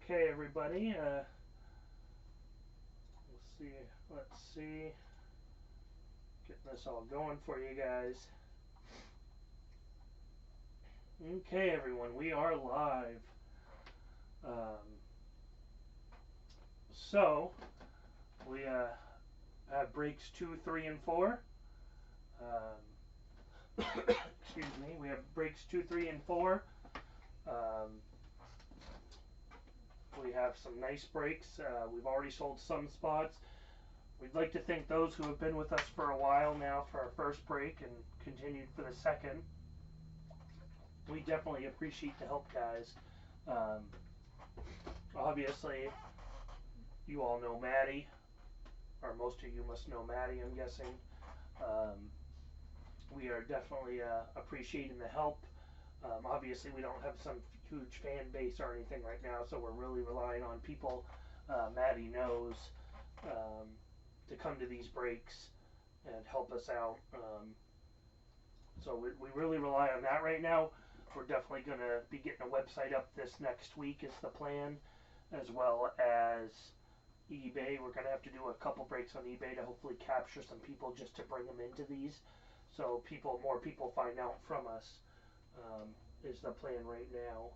Okay, everybody. Let's see. Getting this all going for you guys. Okay, everyone. We are live. Um, so we have breaks 2, 3, and 4. Excuse me. We have breaks 2, 3, and 4. Um, we have some nice breaks. We've already sold some spots. We'd like to thank those who have been with us for a while now for our first break and continued for the second. We definitely appreciate the help, guys. Obviously, you all know Maddie, or most of you must know Maddie, I'm guessing. Um, we are definitely appreciating the help. Obviously, we don't have some huge fan base or anything right now, so we're really relying on people Maddie knows um, to come to these breaks and help us out. So we really rely on that right now. We're definitely going to be getting a website up this next week is the plan, as well as eBay. We're going to have to do a couple breaks on eBay to hopefully capture some people just to bring them into these, so more people find out from us. Is the plan right now.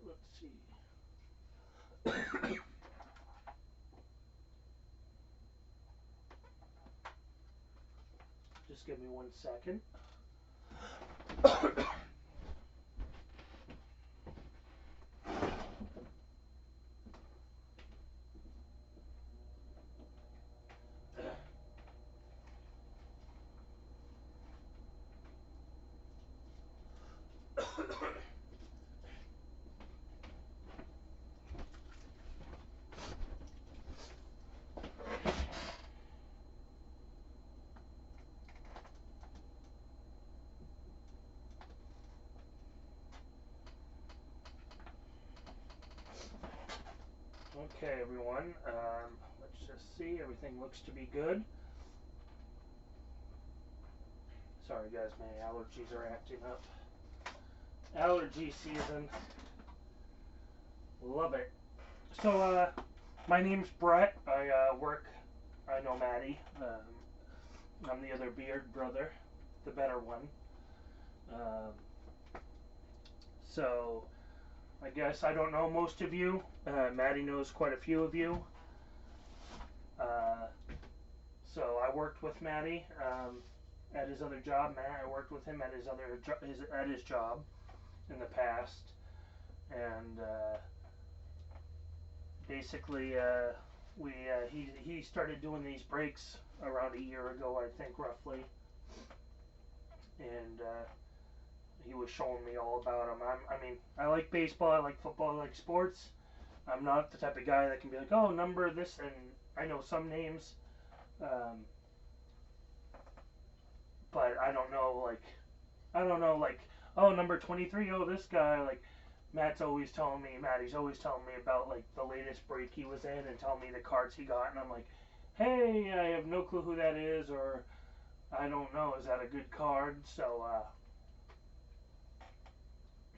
Let's see. Just give me 1 second. Okay, everyone. Let's just see. Everything looks to be good. Sorry, guys. My allergies are acting up. Allergy season. Love it. So, my name's Brett. I know Maddie. I'm the other beard brother, the better one. Um, so, I guess I don't know most of you. Maddie knows quite a few of you. Uh, so I worked with Maddie at his other job. I worked with him at his job in the past, and basically he started doing these breaks around a year ago, I think, roughly, and he was showing me all about them. I mean, I like baseball, I like football, I like sports. I'm not the type of guy that can be like, oh, number this, and I know some names, um, but I don't know, like, oh, number 23, oh, this guy, like, Maddie's always telling me about, like, the latest break he was in and telling me the cards he got, and I'm like, hey, I have no clue who that is, or I don't know, is that a good card? So,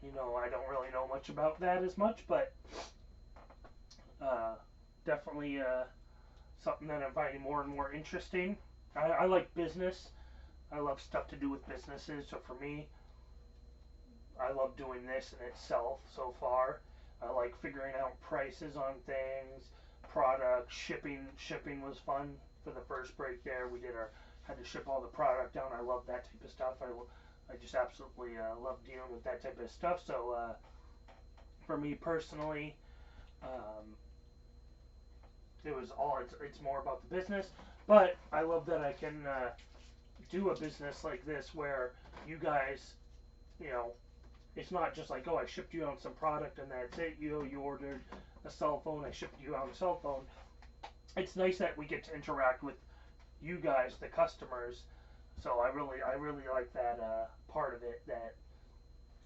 I don't really know much about that as much, but uh, definitely something that I'm finding more and more interesting. I like business. I love stuff to do with businesses, so for me, I love doing this in itself so far. I like figuring out prices on things, products, shipping. Shipping was fun for the first break there. Had to ship all the product down. I love that type of stuff. I just absolutely love dealing with that type of stuff. So for me personally, um, it's more about the business. But I love that I can do a business like this where you guys, you know, it's not just like, oh, I shipped you out some product and that's it. You ordered a cell phone, I shipped you out a cell phone. It's nice that we get to interact with you guys, the customers. So I really like that part of it, that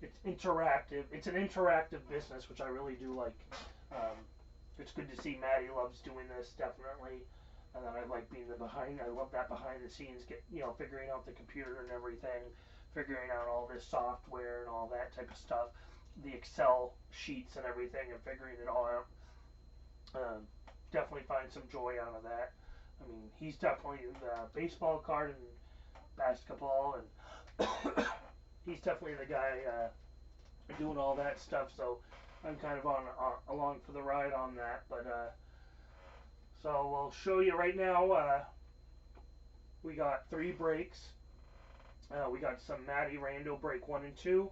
it's interactive. It's an interactive business, which I really do like. Um, it's good to see Maddie loves doing this, definitely. And then I like being I love that behind the scenes, figuring out the computer and everything, figuring out all this software and all that type of stuff. the Excel sheets and everything and figuring it all out. Um, Definitely find some joy out of that. I mean, he's definitely the baseball card and basketball, and he's definitely the guy doing all that stuff. So I'm kind of on along for the ride on that. But so we'll show you right now. We got 3 breaks. We got some Mattys Rando Break 1 and 2,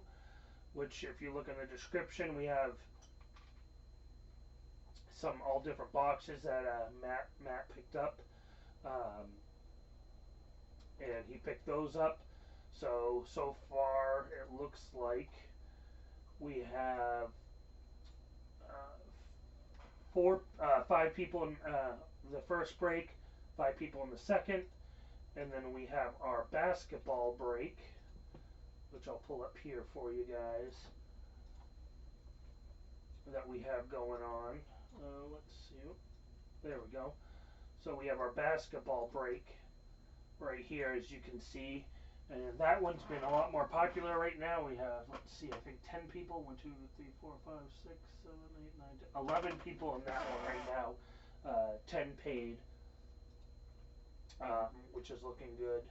which if you look in the description, we have some all different boxes that Matt picked up, um, and he picked those up. So far it looks like we have 5 people in the first break, 5 people in the second, and then we have our basketball break, which I'll pull up here for you guys, that we have going on. Let's see. There we go. So we have our basketball break right here, as you can see. And that one's been a lot more popular right now. We have, let's see, I think 10 people. 1, 2, 3, 4, 5, 6, 7, 8, 9, 10, 11 people in that one right now. 10 paid, which is looking good.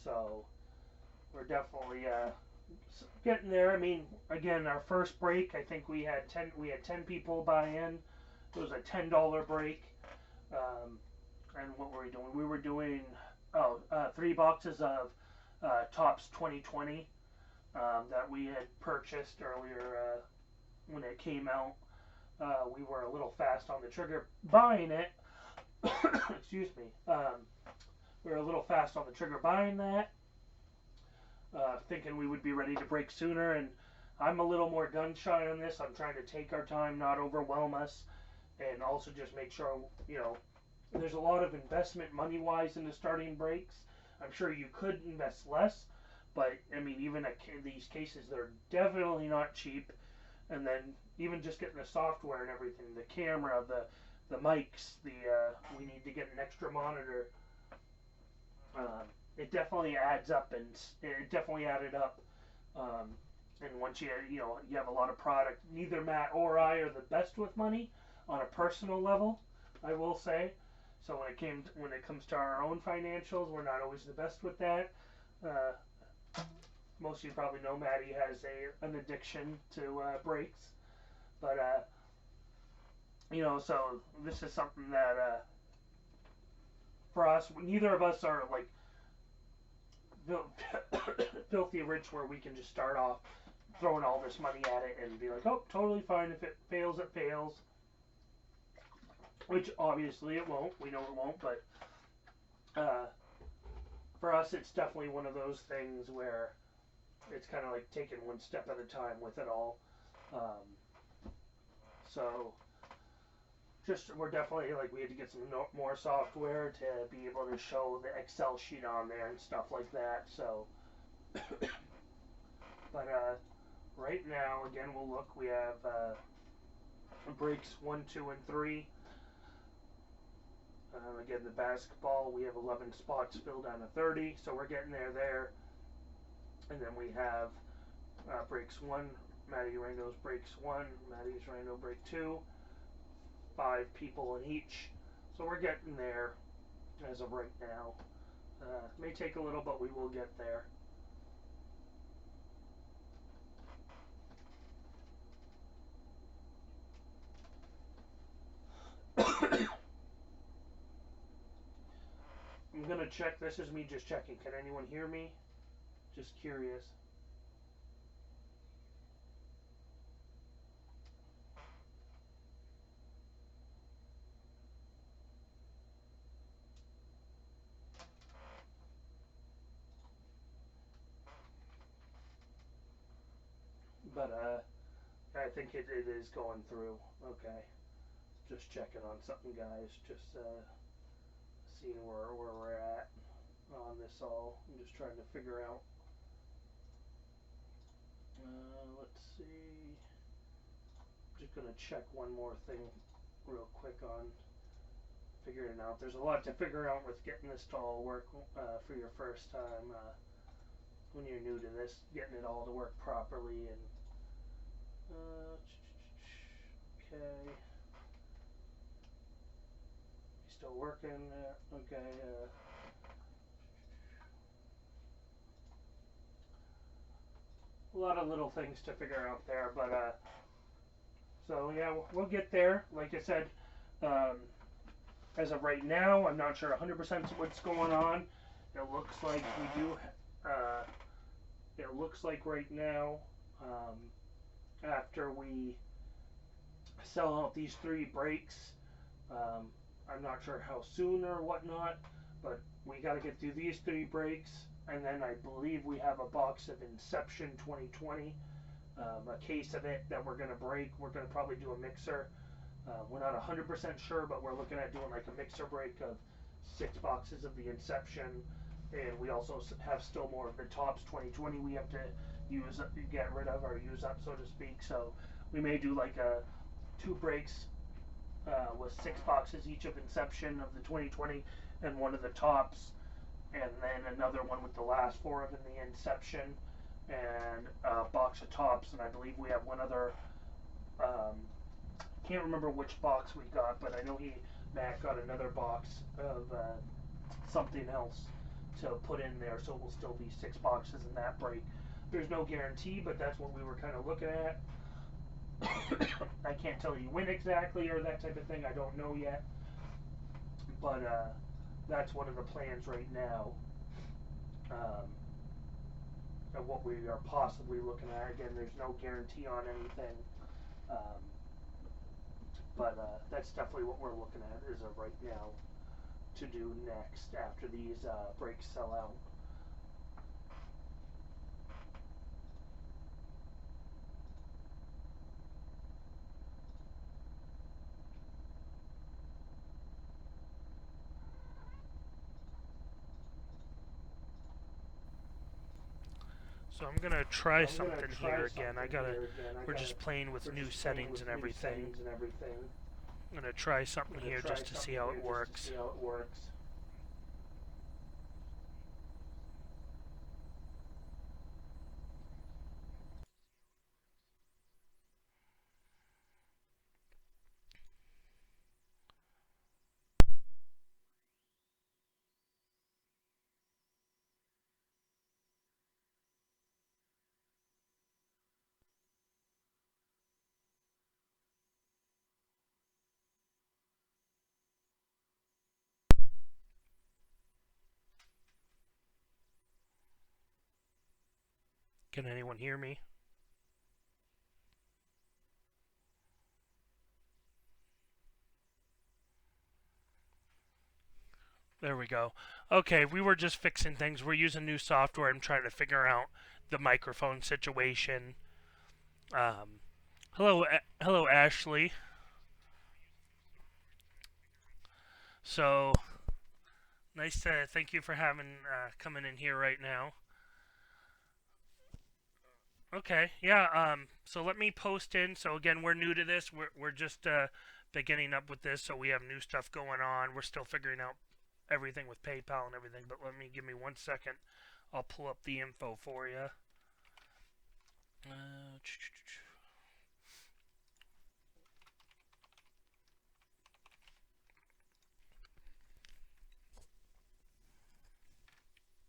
So we're definitely getting there. I mean, again, our first break, I think we had 10 people buy in. It was a $10 break. And what were we doing? We were doing 3 boxes of Topps 2020 that we had purchased earlier when it came out. We were a little fast on the trigger buying it. Excuse me. We were a little fast on the trigger buying that, thinking we would be ready to break sooner. And I'm a little more gun shy on this. I'm trying to take our time, not overwhelm us, and also just make sure, there's a lot of investment money-wise into starting breaks. I'm sure you could invest less, but I mean, even in these cases, they're definitely not cheap. And then even just getting the software and everything, the camera, the mics, we need to get an extra monitor. It definitely adds up, and it definitely added up. And once you have a lot of product, neither Matt or I are the best with money on a personal level, I will say. So when it comes to our own financials, we're not always the best with that. Most of you probably know Maddie has an addiction to breaks, but so this is something that for us, neither of us are like filthy rich where we can just start off throwing all this money at it and be like, oh, totally fine. If it fails, it fails. Which obviously it won't. We know it won't, but for us, it's definitely one of those things where it's kind of like taking one step at a time with it all. So we're definitely like, we had to get some more software to be able to show the Excel sheet on there and stuff like that. So, but right now, again, we'll look. We have breaks 1, 2, and 3. Again, the basketball, we have 11 spots filled down to 30, so we're getting there. And then we have breaks 1, Mattys Rando's breaks 1, Mattys Rando break 2, 5 people in each. So we're getting there as of right now. May take a little, but we will get there. I'm going to check. This is me just checking. Can anyone hear me? Just curious. But I think it is going through. Okay. Just checking on something, guys. Just seeing where we're at on this all. I'm just trying to figure out. Let's see. Just gonna check one more thing real quick on figuring it out. There's a lot to figure out with getting this to all work for your first time. when you're new to this, getting it all to work properly. And okay, still working. Okay. A lot of little things to figure out there, but so yeah, we'll get there. Like I said, um, as of right now, I'm not sure 100% what's going on. It looks like we do. Uh, it looks like right now, after we sell out these 3 breaks, um, I'm not sure how soon or whatnot, but we got to get through these 3 breaks, and then I believe we have a box of Inception 2020, a case of it that we're gonna break. We're gonna probably do a mixer. We're not 100% sure, but we're looking at doing like a mixer break of 6 boxes of the Inception, and we also have still more of the Topps 2020 we have to get rid of or use up, so to speak. So we may do like a 2 breaks with 6 boxes each of Inception of the 2020 and one of the Topps, and then another one with the last 4 of the Inception and a box of Topps, and I believe we have one other. Can't remember which box we got, but I know Matt got another box of something else to put in there, so it will still be 6 boxes in that break. There's no guarantee, but that's what we were kind of looking at. I can't tell you when exactly or that type of thing. I don't know yet, but that's one of the plans right now. Of what we are possibly looking at. Again, there's no guarantee on anything, um, but that's definitely what we're looking at as of right now to do next after these breaks sell out. So I'm gonna try something here again. We're just playing with new settings and everything. I'm gonna try something here just to see how it works. Can anyone hear me? There we go. Okay, we were just fixing things. We're using new software and trying to figure out the microphone situation. Hello, Ashley. So nice to thank you for having coming in here right now. Okay, yeah. So let me post in. So again, we're new to this. We're just beginning up with this, so we have new stuff going on. We're still figuring out everything with PayPal and everything. But give me 1 second. I'll pull up the info for you.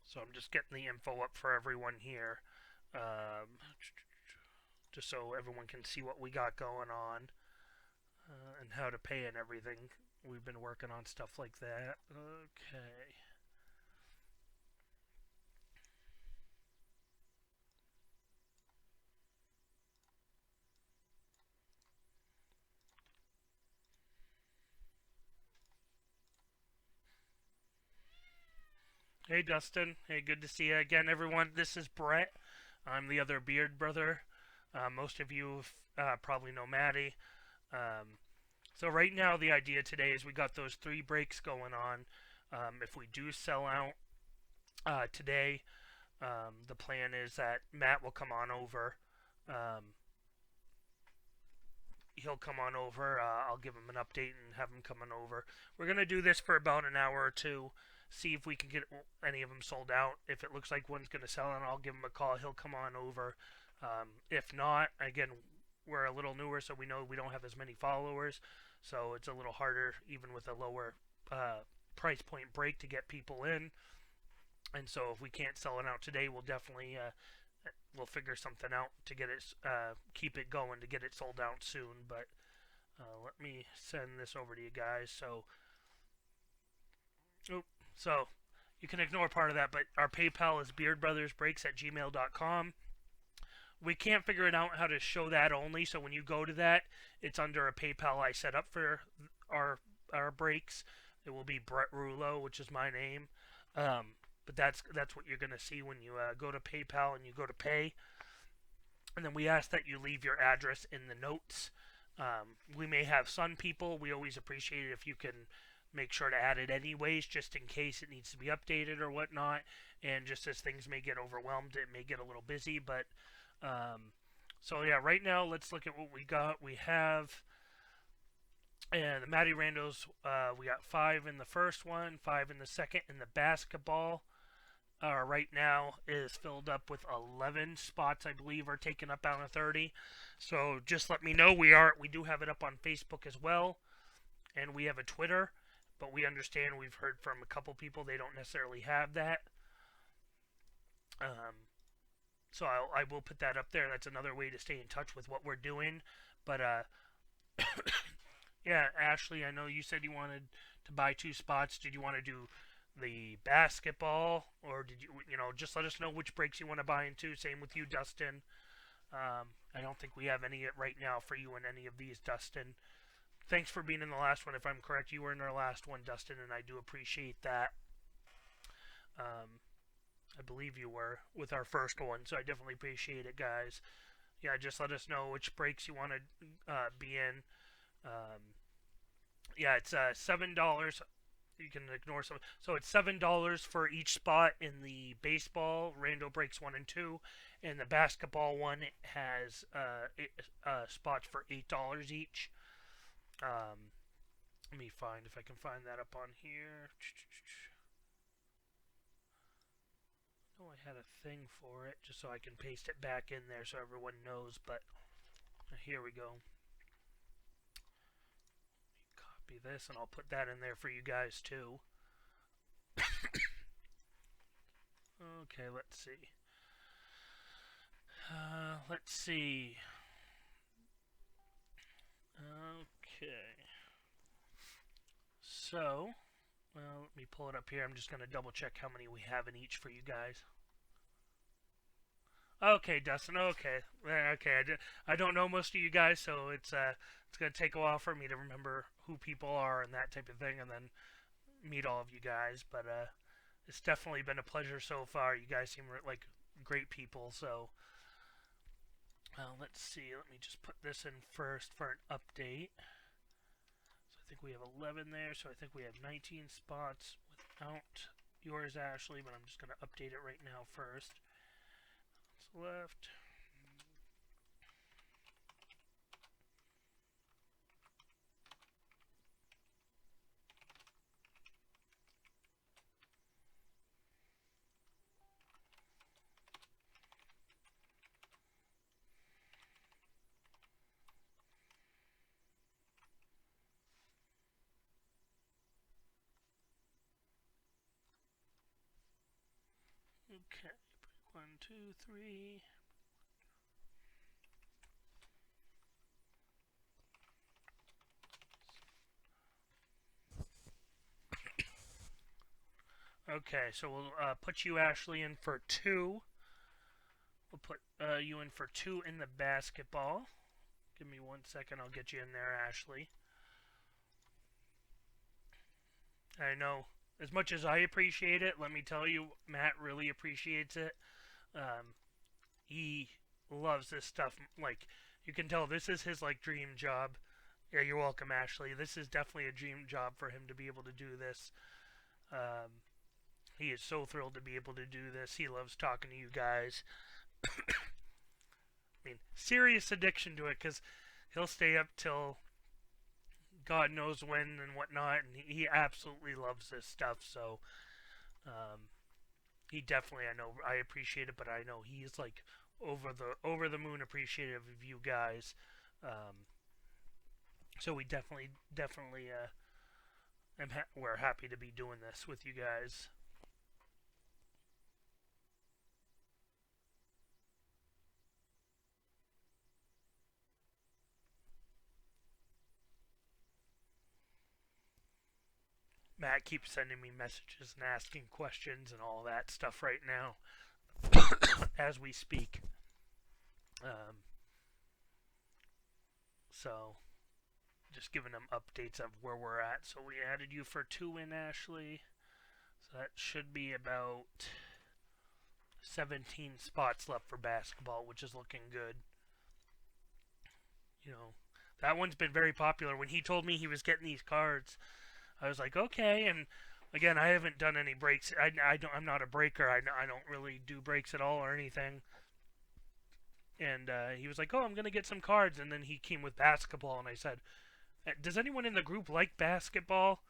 So I'm just getting the info up for everyone here, just so everyone can see what we got going on and how to pay and everything. We've been working on stuff like that. Okay. Hey, Dustin. Hey, good to see you again, everyone. This is Brett. I'm the other Beard brother. Most of you probably know Maddie. So right now, the idea today is we got those 3 breaks going on. If we do sell out today, the plan is that Matt will come on over. He'll come on over. I'll give him an update and have him coming over. We're going to do this for about an hour or two. see if we can get any of them sold out. If it looks like one's going to sell, and I'll give him a call. He'll come on over. If not, again, we're a little newer, so we know we don't have as many followers, so it's a little harder, even with a lower price point break, to get people in. And so if we can't sell it out today, we'll definitely we'll figure something out to get it keep it going to get it sold out soon. But let me send this over to you guys. So you can ignore part of that, but our PayPal is beardbrothersbreaks@gmail.com. We can't figure it out how to show that only, so when you go to that, it's under a PayPal I set up for our breaks. It will be Brett Rulo, which is my name. But that's what you're going to see when you go to PayPal and you go to pay. And then we ask that you leave your address in the notes. We may have some people. We always appreciate it if you can make sure to add it anyways, just in case it needs to be updated or whatnot. And just as things may get overwhelmed, it may get a little busy. But so yeah, right now let's look at what we got. We have and the Mattys Randos. We got 5 in the first one, 5 in the second. In the basketball, right now is filled up with 11 spots, I believe, are taken up out of 30. So just let me know. We do have it up on Facebook as well, and we have a Twitter. But we understand, we've heard from a couple people, they don't necessarily have that. So I will put that up there. That's another way to stay in touch with what we're doing. But yeah, Ashley, I know you said you wanted to buy 2 spots. Did you want to do the basketball, or did you just let us know which breaks you want to buy into? Same with you, Dustin. I don't think we have any right now for you in any of these, Dustin. Thanks for being in the last one. If I'm correct, you were in our last one, Dustin, and I do appreciate that. I believe you were with our first one, so I definitely appreciate it, guys. Yeah, just let us know which breaks you want to be in. Yeah, it's $7. You can ignore some. So it's $7 for each spot in the baseball Rando Breaks 1 and 2, and the basketball one has spots for $8 each. Let me find if I can find that up on here. Oh, I had a thing for it just so I can paste it back in there so everyone knows. But here we go. Copy this and I'll put that in there for you guys too. Okay, let's see. Let's see. Okay. So, well, let me pull it up here. I'm just going to double check how many we have in each for you guys. Okay, Dustin. Okay. I don't know most of you guys, so it's going to take a while for me to remember who people are and that type of thing, and then meet all of you guys. But it's definitely been a pleasure so far. You guys seem like great people. So let's see. Let me just put this in first for an update. So I think we have 11 there. So I think we have 19 spots without yours, Ashley. But I'm just going to update it right now first. What's left? Okay, 1, 2, 3. Okay, so we'll put you, Ashley, in for 2. We'll put you in for 2 in the basketball. Give me 1 second, I'll get you in there, Ashley. I know, as much as I appreciate it, let me tell you, Matt really appreciates it. He loves this stuff. Like, you can tell this is his dream job. Yeah, you're welcome, Ashley. This is definitely a dream job for him to be able to do this. He is so thrilled to be able to do this. He loves talking to you guys. I mean, serious addiction to it, because he'll stay up till God knows when and whatnot, and he absolutely loves this stuff. So Um, he definitely, I know, I appreciate it, but I know he's like over the moon appreciative of you guys. Um, so we definitely we're happy to be doing this with you guys. Matt keeps sending me messages and asking questions and all that stuff right now as we speak. Um, so just giving them updates of where we're at. So we added you for 2 in, Ashley. So that should be about 17 spots left for basketball, which is looking good. You know, that one's been very popular. When he told me he was getting these cards, I was like, okay. And again, I haven't done any breaks. I'm not a breaker. I don't really do breaks at all or anything. And he was like, oh, I'm going to get some cards. And then he came with basketball. And I said, does anyone in the group like basketball?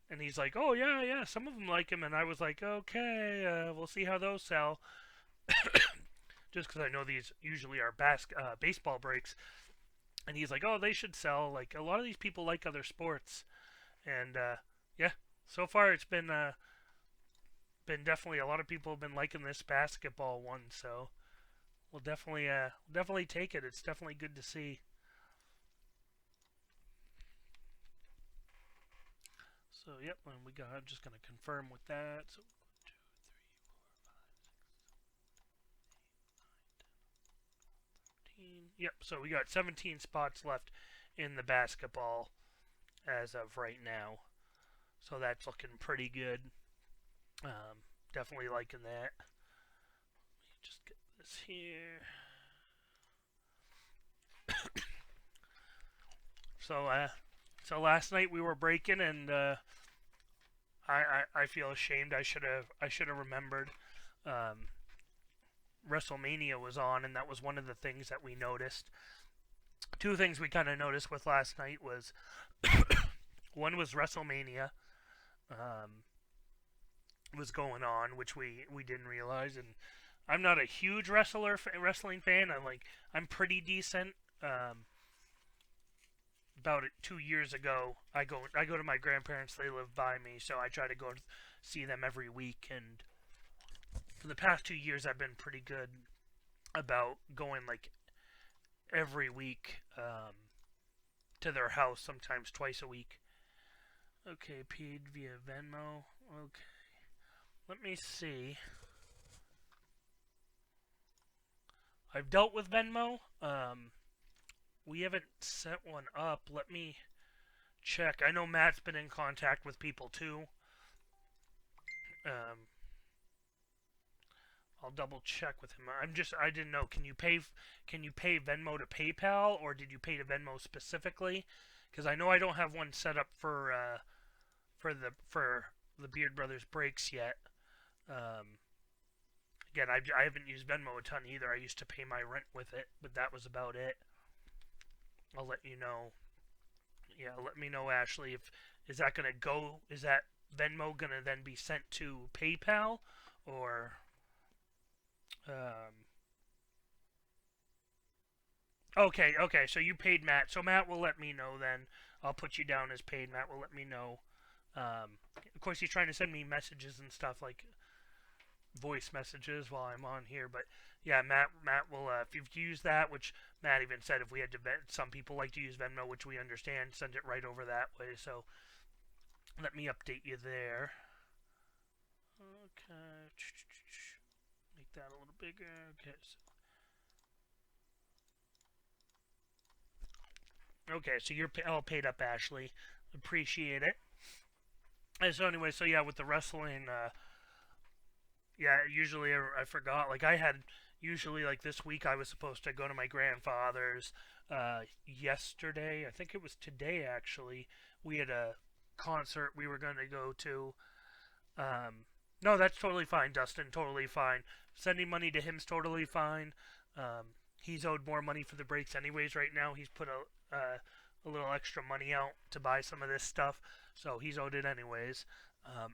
And he's like, oh, yeah, yeah, some of them like him. And I was like, okay, we'll see how those sell. Just because I know these usually are baseball breaks. And he's like, oh, they should sell. Like, a lot of these people like other sports. And, yeah, so far it's been definitely, a lot of people have been liking this basketball one. So we'll definitely take it. It's definitely good to see. So, yep, and I'm just going to confirm with that. So, 1, 2, 3, 4, 5, 6, 7, 8, 9, 10, 11, 13. Yep, so we got 17 spots left in the basketball as of right now. So that's looking pretty good. Definitely liking that. Let me just get this here. So, so last night we were breaking, and I feel ashamed. I should have remembered. Um, WrestleMania was on, and that was one of the things that we noticed. Two things we kind of noticed with last night was one was WrestleMania was going on, which we didn't realize, and I'm not a huge wrestling fan. I'm pretty decent. About 2 years ago, I go to my grandparents. They live by me, so I try to go see them every week. And for the past 2 years, I've been pretty good about going like every week to their house, sometimes twice a week. Okay, paid via Venmo. Okay, let me see. I've dealt with Venmo. We haven't set one up. Let me check. I know Matt's been in contact with people too. Um, I'll double check with him. I didn't know. Can you pay Venmo to PayPal, or did you pay to Venmo specifically? Because I know I don't have one set up for the Beard Brothers breaks yet. Um, Again, I haven't used Venmo a ton either. I used to pay my rent with it, but that was about it. I'll let you know. Yeah, let me know, Ashley. If is that gonna go? Is that Venmo gonna then be sent to PayPal, or um? Okay, okay. So you paid Matt. So Matt will let me know then. I'll put you down as paid. Matt will let me know. Of course, he's trying to send me messages and stuff like voice messages while I'm on here. But yeah, Matt will if you've used that, which Matt even said if we had to some people like to use Venmo, which we understand, send it right over that way. So let me update you there. Okay, make that a little bigger. Okay, so you're all paid up, Ashley. Appreciate it. And so anyway, so yeah, with the wrestling, yeah, usually I forgot. Like I had usually like this week I was supposed to go to my grandfather's. Yesterday, I think it was today actually. We had a concert we were going to go to. No, that's totally fine, Dustin. Totally fine. Sending money to him's totally fine. He's owed more money for the breaks anyways. Right now, he's put a little extra money out to buy some of this stuff, so he's owed it anyways. Um,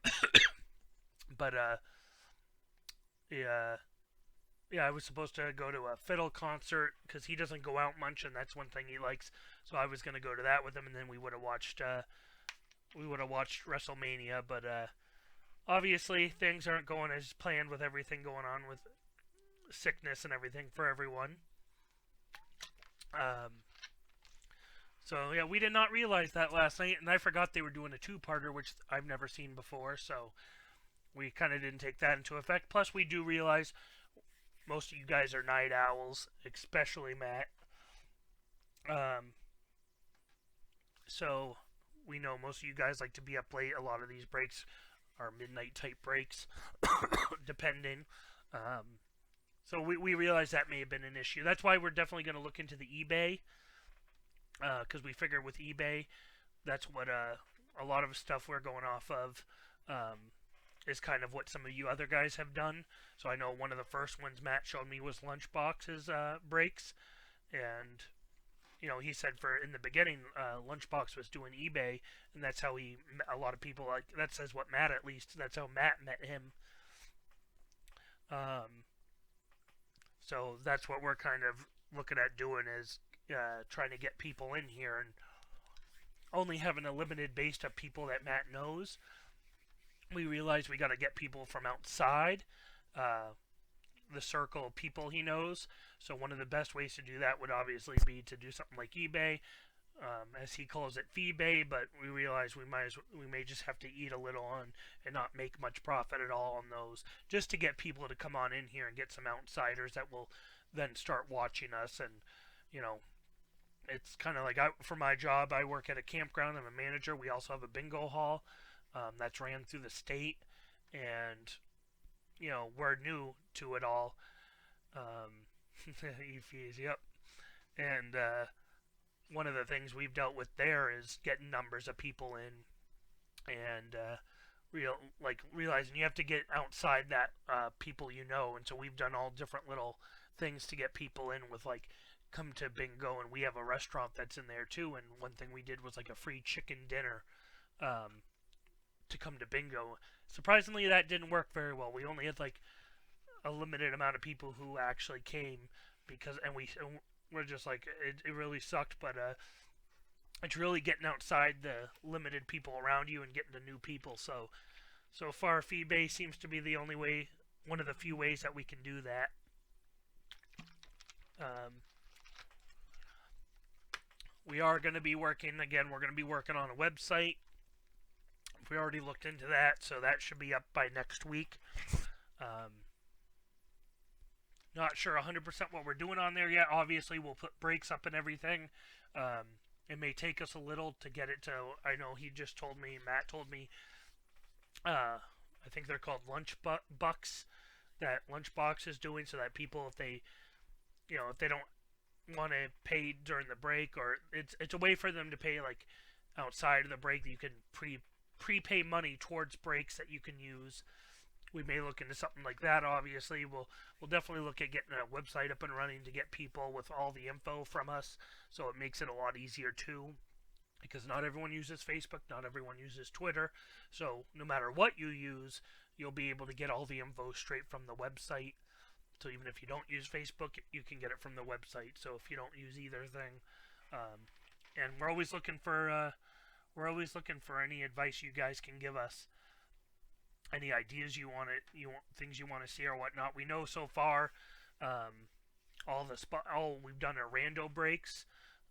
But yeah, yeah, I was supposed to go to a fiddle concert because he doesn't go out much, and that's one thing he likes. So I was gonna go to that with him, and then we would have watched WrestleMania. But obviously things aren't going as planned with everything going on with sickness and everything for everyone. Um, so yeah, we did not realize that last night, and I forgot they were doing a two-parter, which I've never seen before. So we kind of didn't take that into effect. Plus, we do realize most of you guys are night owls, especially Matt. Um, so we know most of you guys like to be up late. A lot of these breaks are midnight type breaks, depending. Um, so we realize that may have been an issue. That's why we're definitely going to look into the eBay, because we figure with eBay, that's what a lot of stuff we're going off of. Is kind of what some of you other guys have done. So I know one of the first ones Matt showed me was Lunchbox's breaks, and he said for in the beginning, Lunchbox was doing eBay, and that's how a lot of people like that says what Matt at least that's how Matt met him. Um, so that's what we're kind of looking at doing is trying to get people in here and only having a limited base of people that Matt knows. We realize we got to get people from outside the circle of people he knows. So one of the best ways to do that would obviously be to do something like eBay, as he calls it, Feebay. But we realize we may just have to eat a little on and not make much profit at all on those, just to get people to come on in here and get some outsiders that will then start watching us. And you know, it's kind of like for my job, I work at a campground. I'm a manager. We also have a bingo hall that's ran through the state, and we're new to it all. EFs, yep. And one of the things we've dealt with there is getting numbers of people in, and realizing you have to get outside that people and so we've done all different little things to get people in with like come to bingo, and we have a restaurant that's in there too. And one thing we did was like a free chicken dinner. To come to bingo. Surprisingly, that didn't work very well. We only had like a limited amount of people who actually came and we're just like it really sucked. But it's really getting outside the limited people around you and getting to new people. So far, Feebay seems to be the only way, one of the few ways that we can do that. We are going to be working again. We're going to be working on a website. We already looked into that, so that should be up by next week. Not sure 100% what we're doing on there yet. Obviously, we'll put breaks up and everything. It may take us a little to get it to. I know Matt told me, I think they're called bucks that Lunchbox is doing, so that people, if they don't want to pay during the break, or it's a way for them to pay like outside of the break that you can prepay money towards breaks that you can use. We may look into something like that. Obviously, we'll definitely look at getting a website up and running to get people with all the info from us, so it makes it a lot easier too. Because not everyone uses Facebook, not everyone uses Twitter. So no matter what you use, you'll be able to get all the info straight from the website. So even if you don't use Facebook, you can get it from the website. So if you don't use either thing, and we're always looking for any advice you guys can give us, any ideas things you want to see or whatnot. We know so far, we've done are rando breaks.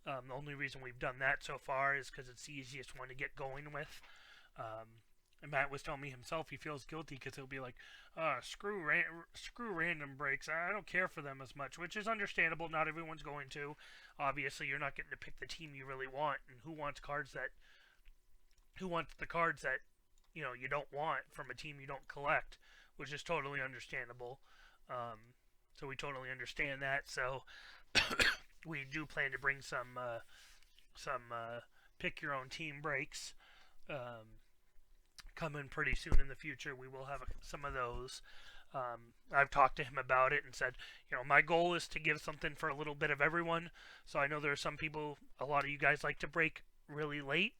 The only reason we've done that so far is because it's the easiest one to get going with. And Matt was telling me himself he feels guilty because he'll be like, screw random breaks. I don't care for them as much, which is understandable. Not everyone's going to. Obviously, you're not getting to pick the team you really want, and who wants the cards that you don't want from a team you don't collect, which is totally understandable. So we totally understand that. So we do plan to bring some pick your own team breaks coming pretty soon in the future. We will have some of those. I've talked to him about it and said, my goal is to give something for a little bit of everyone. So I know there are some people, a lot of you guys like to break really late,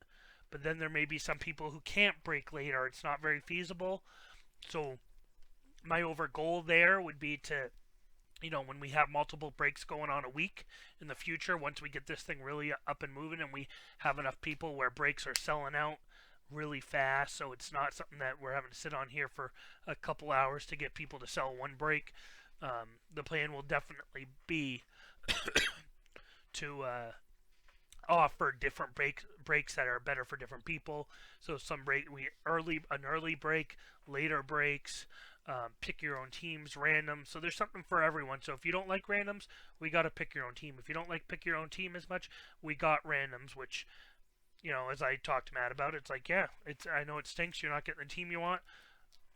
but then there may be some people who can't break late or it's not very feasible. So my over goal there would be to, when we have multiple breaks going on a week in the future, once we get this thing really up and moving and we have enough people where breaks are selling out really fast, so it's not something that we're having to sit on here for a couple hours to get people to sell one break. The plan will definitely be to offer different breaks that are better for different people. So some an early break, later breaks, pick your own teams, random. So there's something for everyone. So if you don't like randoms, we got to pick your own team. If you don't like pick your own team as much, we got randoms, which, as I talked to Matt about, it's like, yeah, I know it stinks. You're not getting the team you want,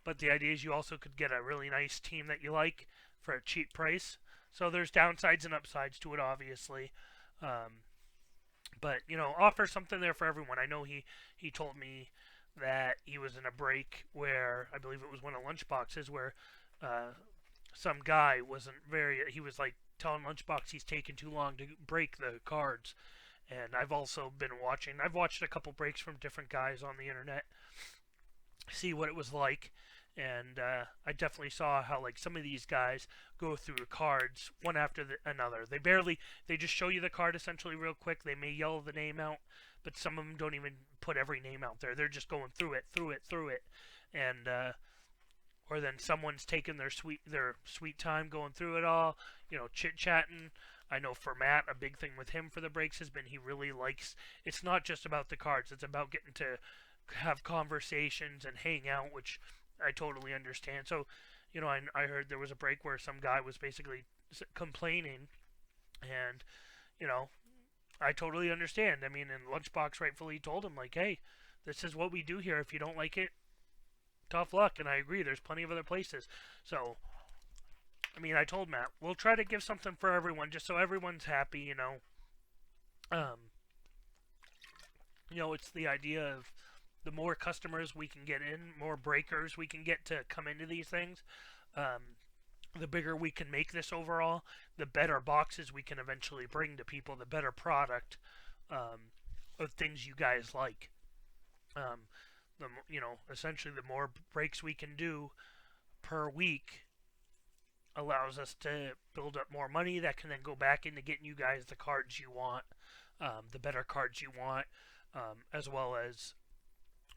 but the idea is you also could get a really nice team that you like for a cheap price. So there's downsides and upsides to it, obviously. But offer something there for everyone. I know he told me that he was in a break where I believe it was one of Lunchbox's where some guy wasn't very. He was like telling Lunchbox he's taking too long to break the cards. And I've also been watching. I've watched a couple breaks from different guys on the internet, see what it was like, and I definitely saw how like some of these guys go through the cards one after another. They just show you the card essentially real quick. They may yell the name out, but some of them don't even put every name out there. They're just going through it, and or then someone's taking their sweet time going through it all, chit chatting. I know for Matt, a big thing with him for the breaks has been he really likes. It's not just about the cards; it's about getting to have conversations and hang out, which I totally understand. So, I heard there was a break where some guy was basically complaining, and I totally understand. I mean, and Lunchbox rightfully told him like, "Hey, this is what we do here. If you don't like it, tough luck." And I agree. There's plenty of other places. So, I mean, I told Matt we'll try to give something for everyone, just so everyone's happy. It's the idea of the more customers we can get in, more breakers we can get to come into these things, the bigger we can make this overall, the better boxes we can eventually bring to people, the better product of things you guys like. Essentially the more breaks we can do per week allows us to build up more money that can then go back into getting you guys the cards you want, the better cards you want, as well as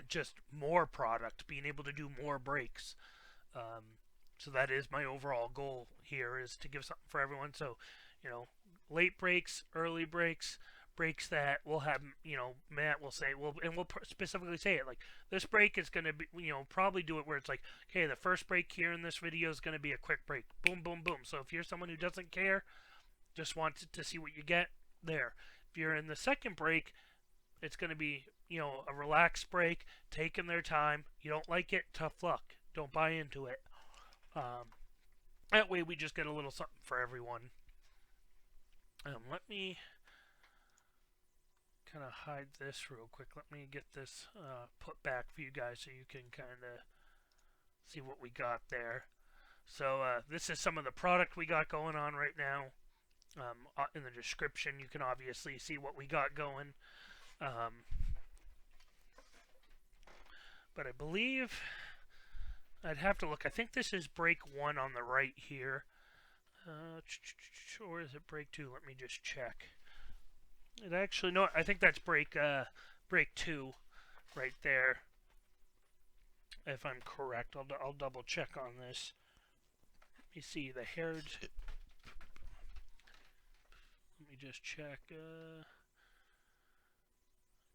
just more product, being able to do more breaks. So that is my overall goal here, is to give something for everyone. So, late breaks, early breaks, breaks that we'll have, Matt will say, and we'll specifically say it, like, this break is going to be, probably do it where it's like, okay, the first break here in this video is going to be a quick break. Boom, boom, boom. So if you're someone who doesn't care, just wants to see what you get, there. If you're in the second break, it's going to be, a relaxed break, taking their time. You don't like it, tough luck. Don't buy into it. That way we just get a little something for everyone. Let me kind of hide this real quick. Let me get this put back for you guys so you can kind of see what we got there. So this is some of the product we got going on right now. In the description you can obviously see what we got going. But I believe I'd have to look. I think this is break 1 on the right here. Or is it break 2? Let me just check. It actually, no, I think that's break 2 right there. If I'm correct, I'll double check on this. Let me see the heritage. Let me just check.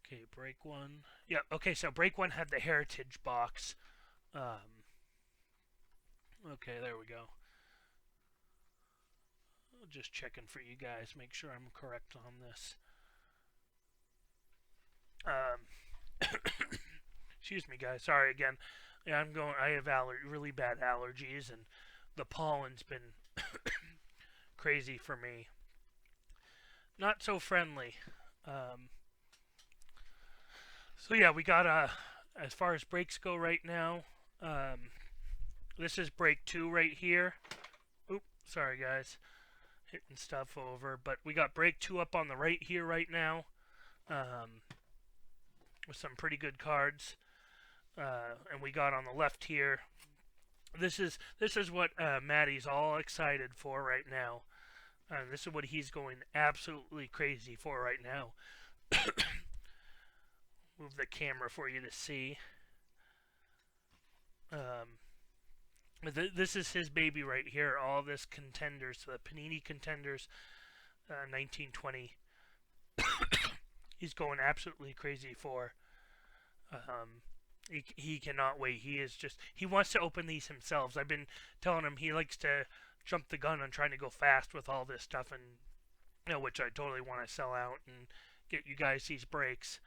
Okay, break 1. Yeah, okay, so break 1 had the heritage box. Okay, there we go. Just checking for you guys, make sure I'm correct on this. Excuse me, guys. Sorry again. Yeah, I have really bad allergies, and the pollen's been crazy for me. Not so friendly. So yeah, we got as far as breaks go right now. This is break 2 right here. Oop, sorry guys, hitting stuff over. But we got break 2 up on the right here right now, with some pretty good cards. And we got on the left here This is what Maddie's all excited for right now. This is what he's going absolutely crazy for right now. Move the camera for you to see. This is his baby right here. All this Contenders, the Panini Contenders, 1920. He's going absolutely crazy for. He cannot wait. He wants to open these himself. I've been telling him he likes to jump the gun on trying to go fast with all this stuff, and which I totally want to sell out and get you guys these breaks.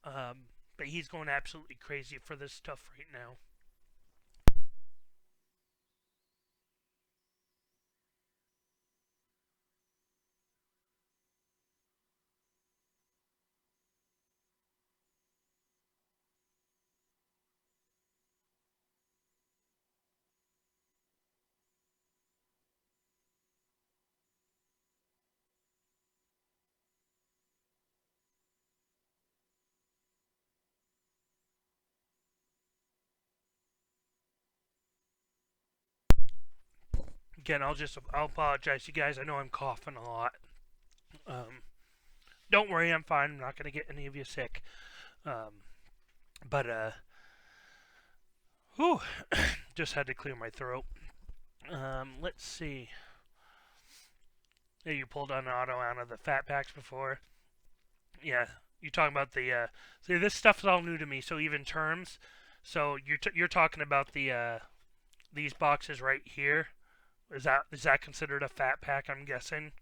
But he's going absolutely crazy for this stuff right now. Again, I'll apologize, you guys. I know I'm coughing a lot. Um, don't worry, I'm fine. I'm not gonna get any of you sick. Um, but whew, just had to clear my throat. Let's see. Yeah, you pulled on auto out of the fat packs before. Yeah, you talking about the see, this stuff's all new to me. So even terms. So you're talking about these boxes right here. Is that considered a fat pack? I'm guessing.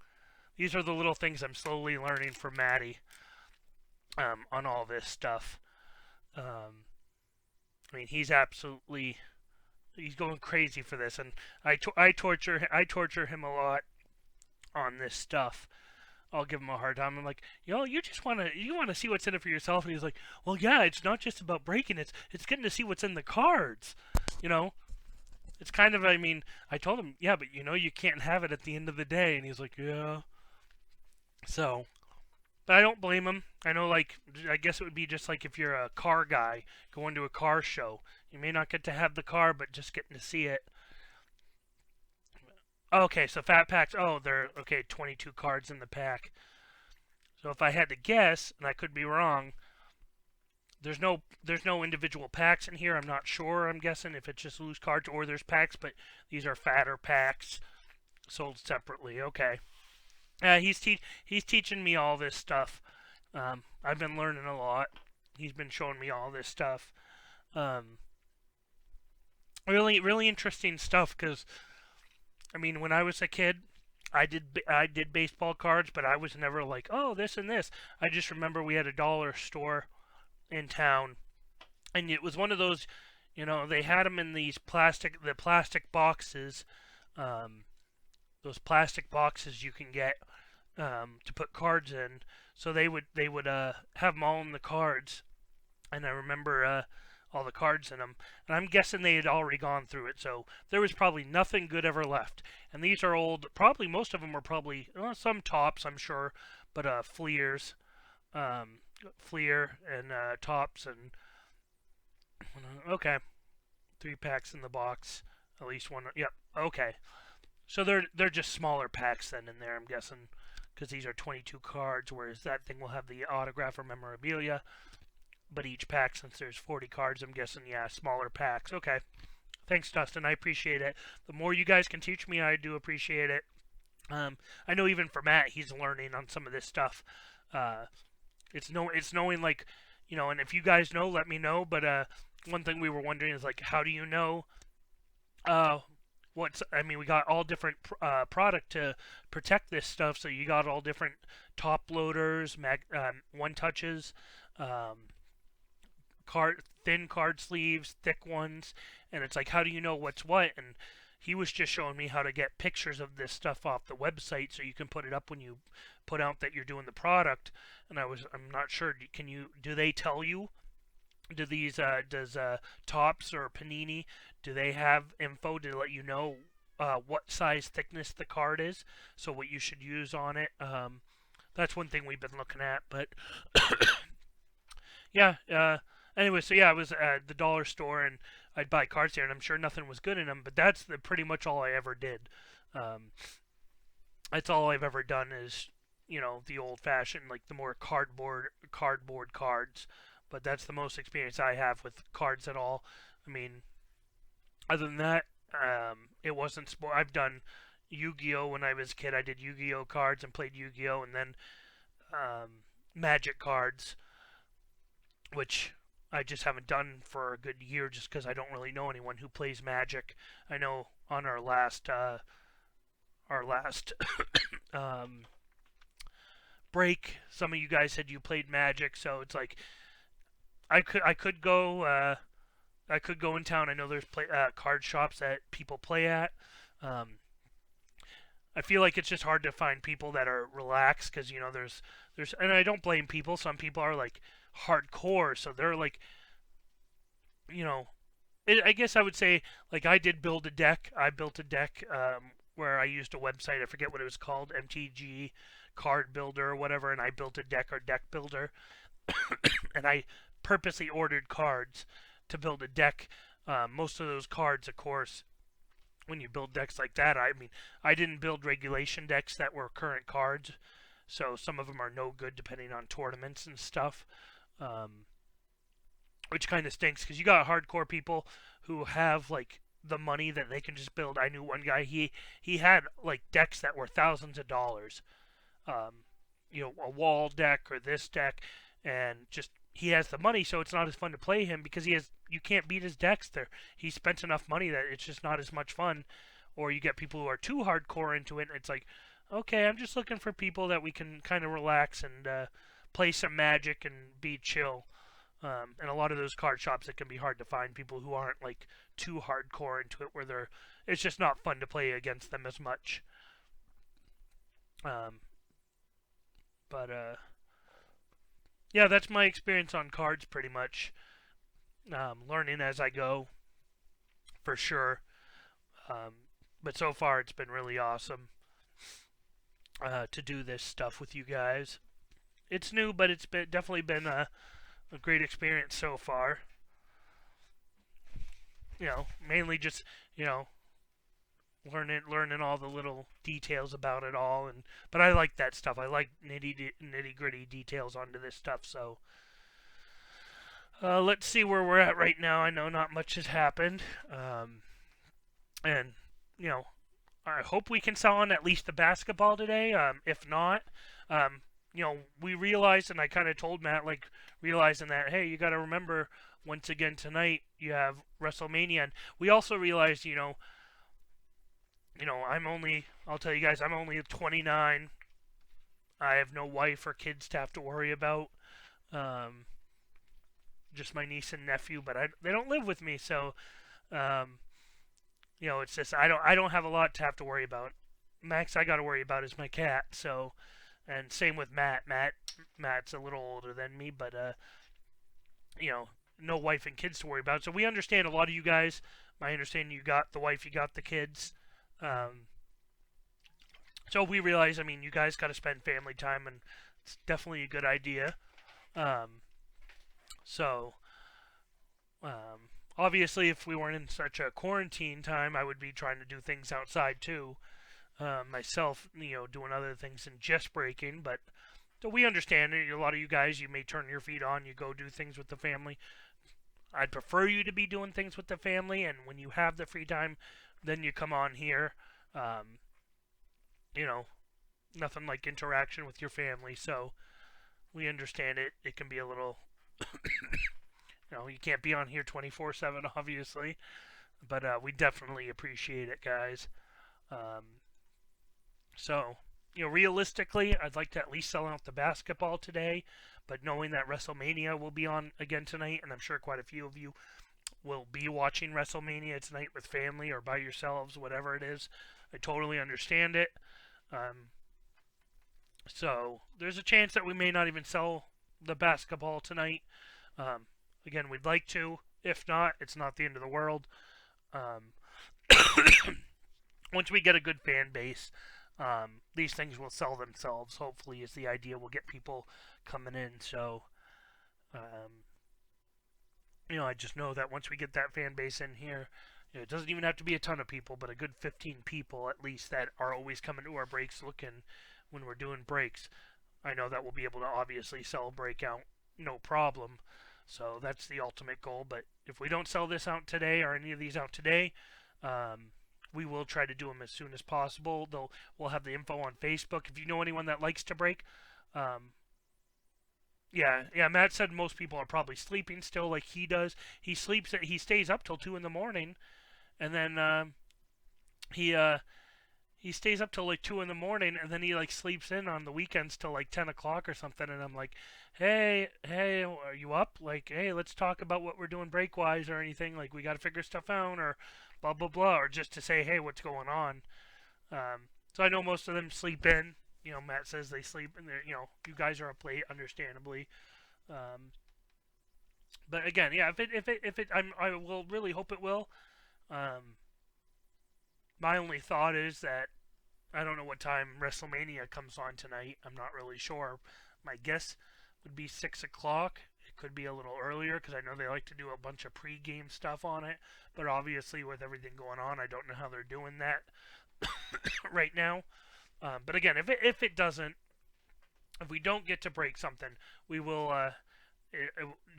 These are the little things I'm slowly learning from Maddie on all this stuff. Um, I mean, he's going crazy for this, and I torture him a lot on this stuff. I'll give him a hard time. I'm like, you want to see what's in it for yourself, and he's like, well, yeah, it's not just about breaking. It's getting to see what's in the cards, you know. It's kind of, I mean, I told him, yeah, but you can't have it at the end of the day, and he's like, yeah. So, but I don't blame him. I know, like, I guess it would be just like if you're a car guy going to a car show. You may not get to have the car, but just getting to see it. Okay, so fat packs. Oh, they're okay. 22 cards in the pack. So if I had to guess, and I could be wrong, there's no individual packs in here. I'm not sure. I'm guessing if it's just loose cards or there's packs, but these are fatter packs sold separately. Okay. He's teaching me all this stuff. I've been learning a lot. He's been showing me all this stuff. Um, really interesting stuff because I mean, when I was a kid, I did baseball cards, but I was never like, oh, this and this. I just remember we had a dollar store in town, and it was one of those, they had them in the plastic boxes, um, those plastic boxes you can get to put cards in. So they would have them all in the cards, and I remember all the cards in them. And I'm guessing they had already gone through it, so there was probably nothing good ever left. And these are old. Probably most of them were probably some Topps, I'm sure, but Fleers, um, Fleer and Topps and okay, 3 packs in the box, at least one. Yep. Okay. So they're just smaller packs then in there, I'm guessing, because these are 22 cards, whereas that thing will have the autograph or memorabilia. But each pack, since there's 40 cards, I'm guessing, yeah, smaller packs. Okay. Thanks, Dustin. I appreciate it. The more you guys can teach me, I do appreciate it. I know even for Matt, he's learning on some of this stuff. Uh, it's knowing like, and if you guys know, let me know. But one thing we were wondering is like, how do you know? Uh, I mean, we got all different product to protect this stuff. So you got all different top loaders, one touches, um, thin card sleeves, thick ones, and it's like, how do you know what's what? And he was just showing me how to get pictures of this stuff off the website so you can put it up when you put out that you're doing the product. And I'm not sure. Do they tell you? Does Topps or Panini, do they have info to let you know what size thickness the card is, so what you should use on it? That's one thing we've been looking at, but yeah. Anyway, so yeah, I was at the dollar store, and I'd buy cards there, and I'm sure nothing was good in them. But that's pretty much all I ever did. Um, that's all I've ever done is, the old-fashioned, like the more cardboard cards. But that's the most experience I have with cards at all. I mean, other than that, it wasn't sport. I've done Yu-Gi-Oh when I was a kid. I did Yu-Gi-Oh cards and played Yu-Gi-Oh, and then Magic cards, which I just haven't done for a good year, just because I don't really know anyone who plays Magic. I know on our last um, break, some of you guys said you played Magic, so it's like I could go. I could go in town. I know there's card shops that people play at. Um, I feel like it's just hard to find people that are relaxed because there's and I don't blame people. Some people are like hardcore, so they're like you know. I guess I would say like I did build a deck. I built a deck where I used a website. I forget what it was called, MTG Card Builder or whatever, and I built a deck or deck builder, and I purposely ordered cards to build a deck. Most of those cards, of course, when you build decks like that, I mean, I didn't build regulation decks that were current cards, so some of them are no good depending on tournaments and stuff, which kind of stinks because you got hardcore people who have like the money that they can just build. I knew one guy, he had like decks that were thousands of dollars, um, a wall deck or this deck, and just he has the money, so it's not as fun to play him because you can't beat his decks there. He spent enough money that it's just not as much fun. Or you get people who are too hardcore into it, and it's like, okay, I'm just looking for people that we can kind of relax and play some Magic and be chill. And a lot of those card shops, it can be hard to find people who aren't like too hardcore into it, where it's just not fun to play against them as much. Um, but yeah, that's my experience on cards pretty much. Learning as I go, for sure. Um, but so far, it's been really awesome to do this stuff with you guys. It's new, but it's definitely been a great experience so far. Mainly just learning all the little details about it all, but I like that stuff. I like nitty gritty details onto this stuff. So let's see where we're at right now. I know not much has happened, and I hope we can sell on at least the basketball today. If not, we realized, and I kind of told Matt, like realizing that, hey, you got to remember once again tonight you have WrestleMania, and we also realized, I'll tell you guys, I'm only 29. I have no wife or kids to have to worry about. Just my niece and nephew, but they don't live with me, so it's just I don't have a lot to have to worry about. Max I got to worry about is my cat. So, and same with Matt. Matt's a little older than me, but no wife and kids to worry about. So we understand a lot of you guys. My understanding, you got the wife, you got the kids. So we realize, I mean, you guys got to spend family time, and it's definitely a good idea. So, obviously, if we weren't in such a quarantine time, I would be trying to do things outside too. Myself, doing other things than just breaking, but so we understand it. A lot of you guys, you may turn your feet on, you go do things with the family. I'd prefer you to be doing things with the family, and when you have the free time, then you come on here. Nothing like interaction with your family, so we understand it. It can be a little, you can't be on here 24/7, obviously, but we definitely appreciate it, guys. So, realistically, I'd like to at least sell out the basketball today, but knowing that WrestleMania will be on again tonight, and I'm sure quite a few of you will be watching WrestleMania tonight with family or by yourselves, whatever it is, I totally understand it. So, there's a chance that we may not even sell the basketball tonight. Again, we'd like to. If not, it's not the end of the world. Once we get a good fan base, these things will sell themselves, hopefully, is the idea. We'll get people coming in. So, I just know that once we get that fan base in here, it doesn't even have to be a ton of people, but a good 15 people at least that are always coming to our breaks looking when we're doing breaks. I know that we'll be able to obviously sell breakout no problem. So that's the ultimate goal. But if we don't sell this out today or any of these out today, we will try to do them as soon as possible. We'll have the info on Facebook. If you know anyone that likes to break, um, yeah. Matt said most people are probably sleeping still, like he does. He stays up till 2 in the morning, and then he he stays up till like 2 in the morning, and then he like sleeps in on the weekends till like 10 o'clock or something. And I'm like, hey, are you up? Like, hey, let's talk about what we're doing break wise or anything. Like, we got to figure stuff out or blah blah blah, or just to say, hey, what's going on? So I know most of them sleep in. Matt says they sleep, and you guys are up late, understandably. Um, but again, yeah, I will really hope it will. Um, my only thought is that I don't know what time WrestleMania comes on tonight. I'm not really sure. My guess would be 6 o'clock. It could be a little earlier because I know they like to do a bunch of pre-game stuff on it. But obviously, with everything going on, I don't know how they're doing that right now. But again, if it doesn't, if we don't get to break something, we will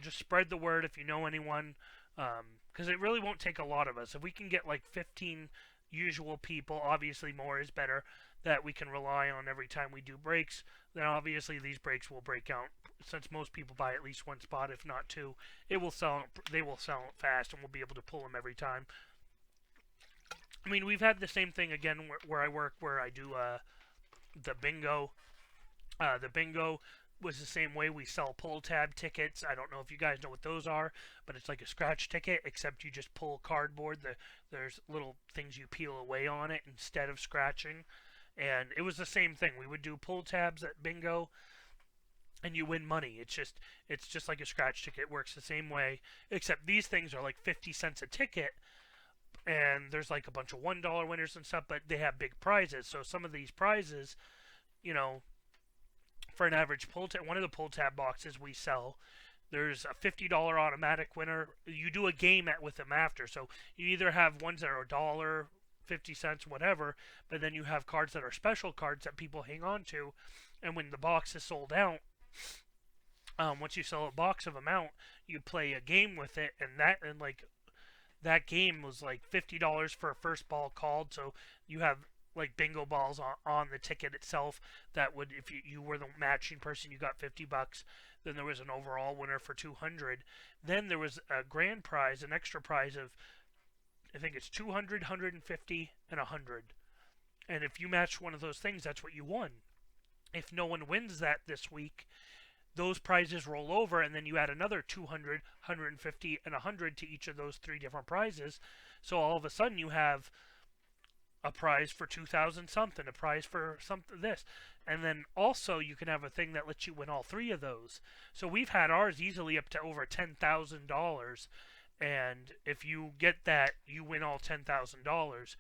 just spread the word if you know anyone, because it really won't take a lot of us. If we can get like 15 usual people, obviously more is better, that we can rely on every time we do breaks, then obviously these breaks will break out. Since most people buy at least one spot, if not two, it will sell. They will sell it fast, and we'll be able to pull them every time. I mean, we've had the same thing again where I work, where I do the bingo. The bingo was the same way. We sell pull tab tickets. I don't know if you guys know what those are, but it's like a scratch ticket, except you just pull cardboard. There's little things you peel away on it instead of scratching. And it was the same thing. We would do pull tabs at bingo, and you win money. It's just like a scratch ticket. It works the same way, except these things are like 50 cents a ticket, and there's like a bunch of $1 winners and stuff, but they have big prizes. So some of these prizes, you know, for an average pull tab, one of the pull tab boxes we sell, there's a $50 automatic winner. You do a game with them after, so you either have ones that are a dollar, 50 cents, whatever, but then you have cards that are special cards that people hang on to, and when the box is sold out, once you sell a box of them out, you play a game with it, and like that game was like $50 for a first ball called. So you have like bingo balls on the ticket itself. That would, if you were the matching person, you got $50. Then there was an overall winner for 200. Then there was a grand prize, an extra prize of, I think it's 200, 150, and 100. And if you match one of those things, that's what you won. If no one wins that this week, those prizes roll over, and then you add another 200, 150, and 100 to each of those three different prizes. So all of a sudden you have a prize for 2,000 something, a prize for something this. And then also you can have a thing that lets you win all three of those. So we've had ours easily up to over $10,000. And if you get that, you win all $10,000.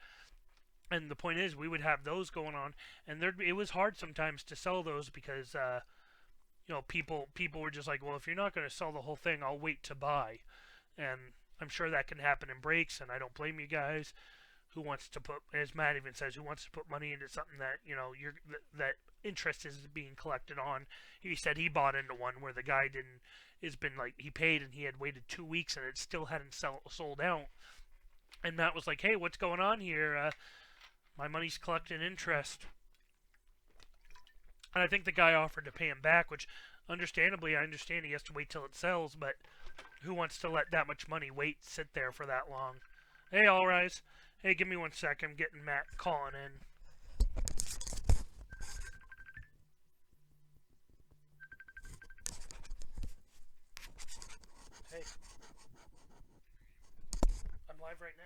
And the point is, we would have those going on, and it was hard sometimes to sell those because people were just like, well, if you're not going to sell the whole thing, I'll wait to buy. And I'm sure that can happen in breaks, and I don't blame you guys. Who wants to put, as Matt even says, who wants to put money into something that that interest is being collected on? He said he bought into one where the guy didn't. It's been like he paid and he had waited 2 weeks and it still hadn't sold out. And Matt was like, "Hey, what's going on here? My money's collecting interest." And I think the guy offered to pay him back, which, understandably, I understand he has to wait till it sells, but who wants to let that much money sit there for that long? Hey, All Rise. Hey, give me 1 sec. I'm getting Matt calling in. Hey, I'm live right now.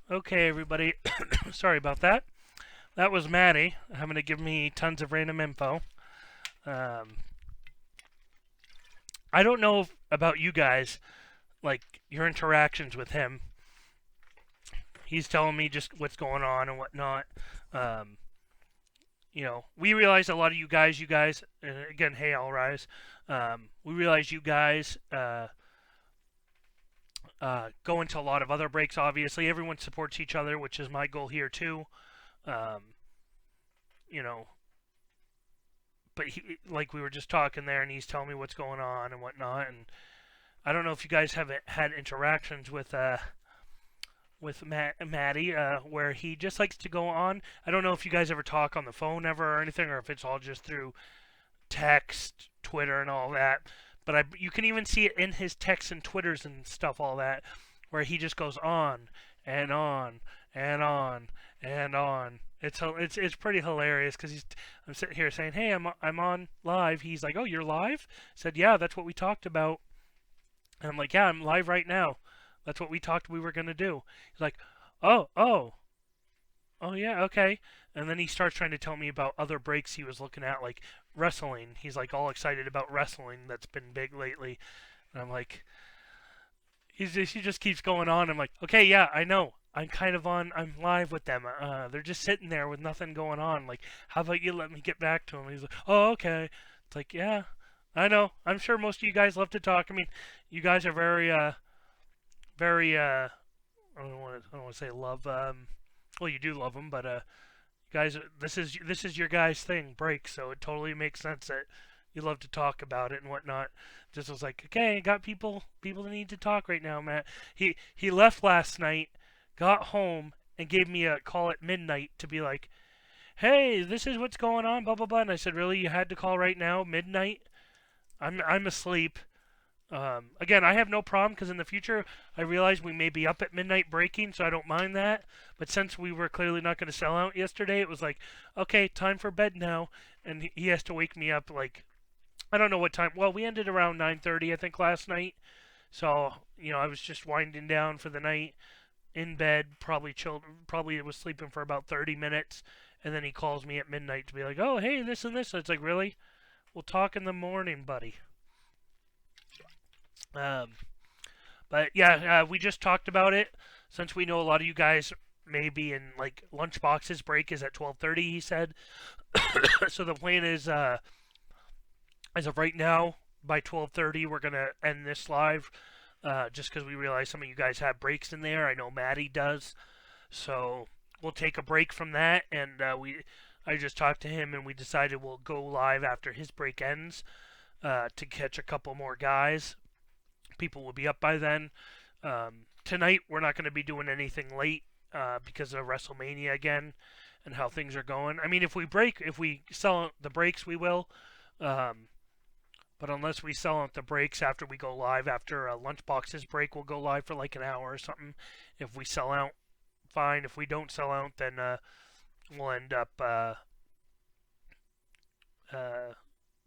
Okay, everybody. Sorry about that. That was Matty having to give me tons of random info. Um, I don't know about you guys, like your interactions with him. He's telling me just what's going on and whatnot. Um, we realize a lot of you guys, and again, hey, I'll rise. We realize you guys go into a lot of other breaks. Obviously, everyone supports each other, which is my goal here too. Um, you know, but like we were just talking there, and he's telling me what's going on and whatnot. And I don't know if you guys have had interactions with Matty, where he just likes to go on. I don't know if you guys ever talk on the phone ever or anything, or if it's all just through text, Twitter, and all that. But you can even see it in his texts and Twitters and stuff, all that, where he just goes on and on and on and on. It's pretty hilarious because I'm sitting here saying, hey, I'm on live. He's like, oh, you're live? I said, yeah, that's what we talked about. And I'm like, yeah, I'm live right now. That's what we were gonna do. He's like, oh, yeah, okay. And then he starts trying to tell me about other breaks he was looking at, like wrestling. He's like all excited about wrestling that's been big lately. And I'm like, he just keeps going on. I'm like, okay, yeah, I know. I'm live with them. They're just sitting there with nothing going on. Like, how about you let me get back to him? He's like, oh, okay. It's like, yeah, I know. I'm sure most of you guys love to talk. I mean, you guys are very, I don't want to say love. Well, you do love them, but guys, this is your guys' thing, break. So it totally makes sense that you love to talk about it and whatnot. Just was like, okay, got people that need to talk right now, Matt. He left last night, got home, and gave me a call at midnight to be like, hey, this is what's going on, blah blah blah. And I said, really, you had to call right now, midnight? I'm asleep. Again, I have no problem because in the future I realize we may be up at midnight breaking, so I don't mind that. But since we were clearly not going to sell out yesterday, it was like, okay, time for bed now, and he has to wake me up like I don't know what time. Well, we ended around 9:30, I think, last night. So I was just winding down for the night in bed, probably chilled, probably was sleeping for about 30 minutes, and then he calls me at midnight to be like, oh, hey, this and this. So it's like, really? We'll talk in the morning, buddy. Um, but yeah, we just talked about it. Since we know a lot of you guys may be in like lunchboxes, break is at 12:30. He said. So the plan is, as of right now, by 12:30, we're gonna end this live. Just because we realize some of you guys have breaks in there. I know Maddie does. So we'll take a break from that, and I just talked to him, and we decided we'll go live after his break ends to catch a couple more guys. People will be up by then. Tonight we're not going to be doing anything late because of WrestleMania again and how things are going. I mean, if we sell out the breaks, we will. But unless we sell out the breaks after we go live, after a Lunchboxes break, we'll go live for like an hour or something. If we sell out, fine. If we don't sell out, then we'll end up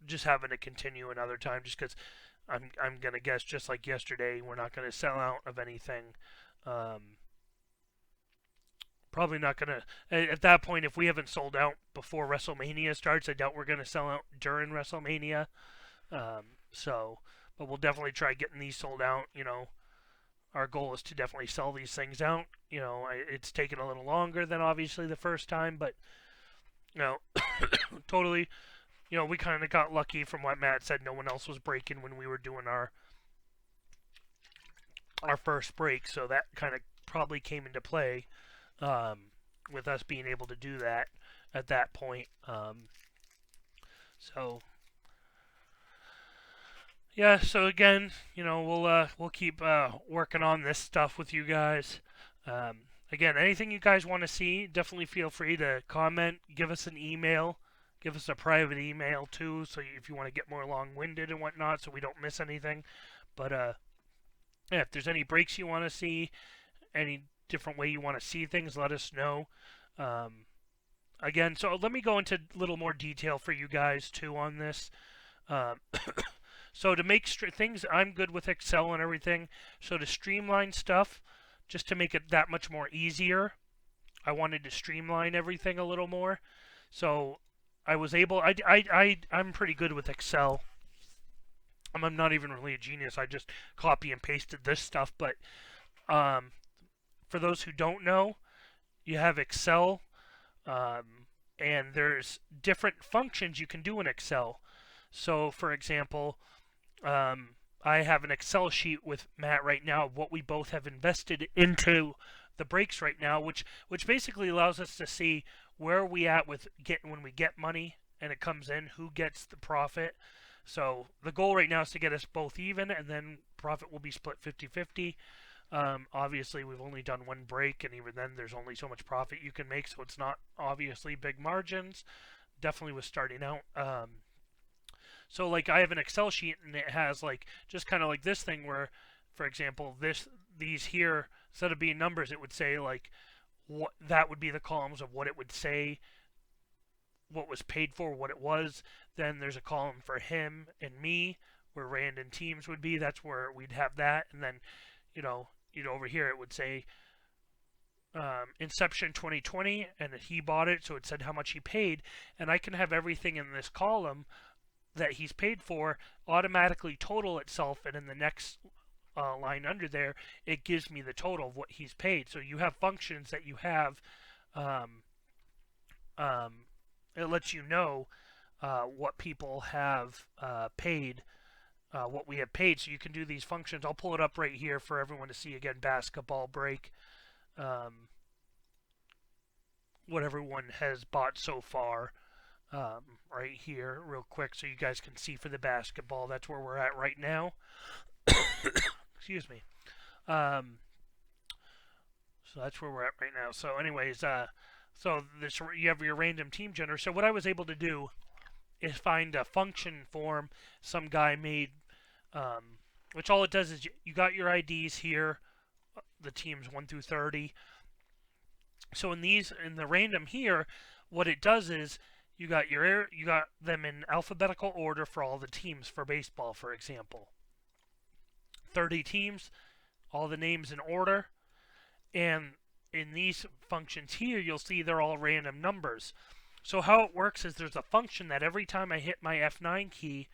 just having to continue another time just because I'm gonna guess just like yesterday we're not gonna sell out of anything. Probably not gonna at that point if we haven't sold out before WrestleMania starts. I doubt we're gonna sell out during WrestleMania. But we'll definitely try getting these sold out. Our goal is to definitely sell these things out. It's taken a little longer than obviously the first time, but totally. We kind of got lucky from what Matt said. No one else was breaking when we were doing our first break, so that kind of probably came into play with us being able to do that at that point. So again, we'll keep working on this stuff with you guys. Again, anything you guys want to see, definitely feel free to comment, give us an email. Give us a private email too, so if you want to get more long-winded and whatnot, so we don't miss anything. But yeah, if there's any breaks you want to see, any different way you want to see things, let us know. Again, so let me go into a little more detail for you guys too on this. So to make things, I'm good with Excel and everything. So to streamline stuff, just to make it that much more easier. I wanted to streamline everything a little more. So I was able, I'm pretty good with Excel. I'm not even really a genius. I just copy and pasted this stuff. But um, for those who don't know, you have Excel, and there's different functions you can do in Excel. So, for example, I have an Excel sheet with Matt right now of what we both have invested into the breaks right now, which basically allows us to see where we at with when we get money and it comes in, who gets the profit. So the goal right now is to get us both even, and then profit will be split 50-50. Obviously, we've only done one break, and even then, there's only so much profit you can make, so it's not obviously big margins. Definitely was starting out. So like I have an Excel sheet, and it has like just kind of like this thing where, for example, these here, instead of being numbers, it would say like what that would be the columns of what it would say, what was paid for, what it was. Then there's a column for him and me, where random teams would be. That's where we'd have that, and then over here it would say Inception 2020, and he bought it, so it said how much he paid, and I can have everything in this column that he's paid for automatically total itself, and in the next line under there, it gives me the total of what he's paid. So you have functions that you have. It lets you know what people have paid, what we have paid. So you can do these functions. I'll pull it up right here for everyone to see again. Basketball break. What everyone has bought so far. Right here, real quick, so you guys can see for the basketball. That's where we're at right now. Excuse me. So that's where we're at right now. So, anyways, so this you have your random team generator. So what I was able to do is find a function form some guy made, which all it does is you got your IDs here, the teams 1 through 30. So in the random here, what it does is you got them in alphabetical order for all the teams for baseball, for example. 30 teams, all the names in order, and in these functions here, you'll see they're all random numbers. So how it works is there's a function that every time I hit my F9 key,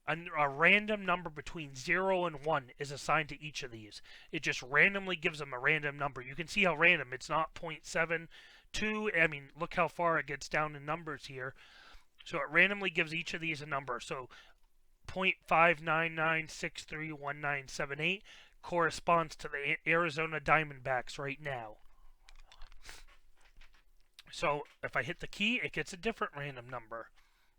a random number between 0 and 1 is assigned to each of these. It just randomly gives them a random number. You can see how random. It's not 0.72. I mean, look how far it gets down in numbers here. So it randomly gives each of these a number. So 0.599631978 corresponds to the Arizona Diamondbacks right now. So if I hit the key, it gets a different random number.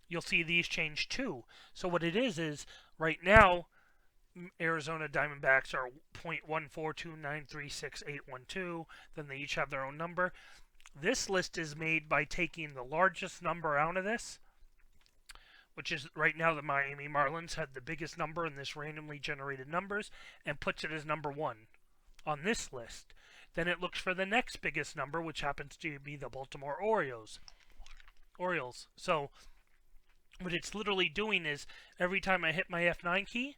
You'll see these change too. So what it is right now, Arizona Diamondbacks are 0.142936812. Then they each have their own number. This list is made by taking the largest number out of this, which is right now the Miami Marlins had the biggest number in this randomly generated numbers, and puts it as number 1 on this list. Then it looks for the next biggest number, which happens to be the Baltimore Orioles. So what it's literally doing is every time I hit my F9 key,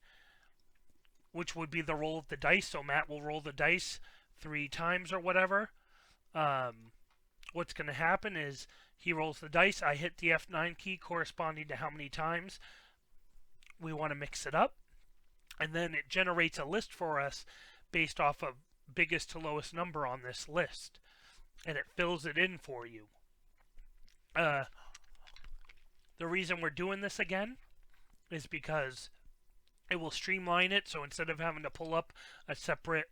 which would be the roll of the dice, so Matt will roll the dice 3 times or whatever. What's going to happen is he rolls the dice. I hit the F9 key corresponding to how many times we want to mix it up. And then it generates a list for us based off of biggest to lowest number on this list. And it fills it in for you. The reason we're doing this again is because it will streamline it. So instead of having to pull up a separate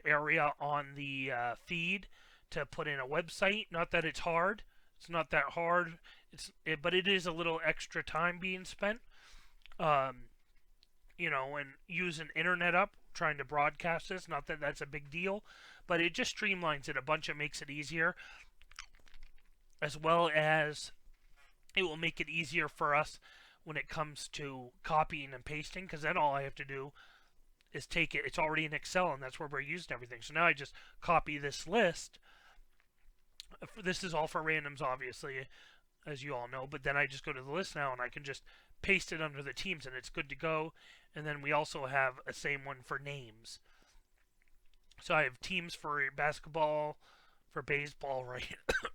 area on the feed to put in a website. Not that it's hard. It's not that hard. But it is a little extra time being spent. And using internet up, trying to broadcast this. Not that that's a big deal, but it just streamlines it a bunch. It makes it easier, as well as it will make it easier for us when it comes to copying and pasting. Because then all I have to do is take it. It's already in Excel, and that's where we're using everything. So now I just copy this list. This is all for randoms, obviously, as you all know. But then I just go to the list now, and I can just paste it under the teams, and it's good to go. And then we also have a same one for names. So I have teams for basketball, for baseball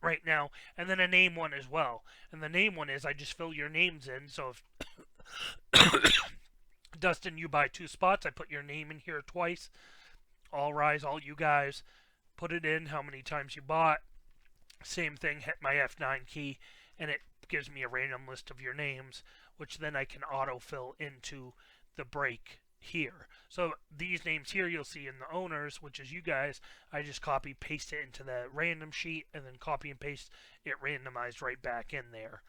right now, and then a name one as well. And the name one is I just fill your names in. So if Dustin, you buy 2 spots, I put your name in here twice. All rise, all you guys, put it in how many times you bought. Same thing, hit my F9 key, and it gives me a random list of your names, which then I can autofill into the break here. So these names here you'll see in the owners, which is you guys, I just copy, paste it into the random sheet, and then copy and paste it randomized right back in there.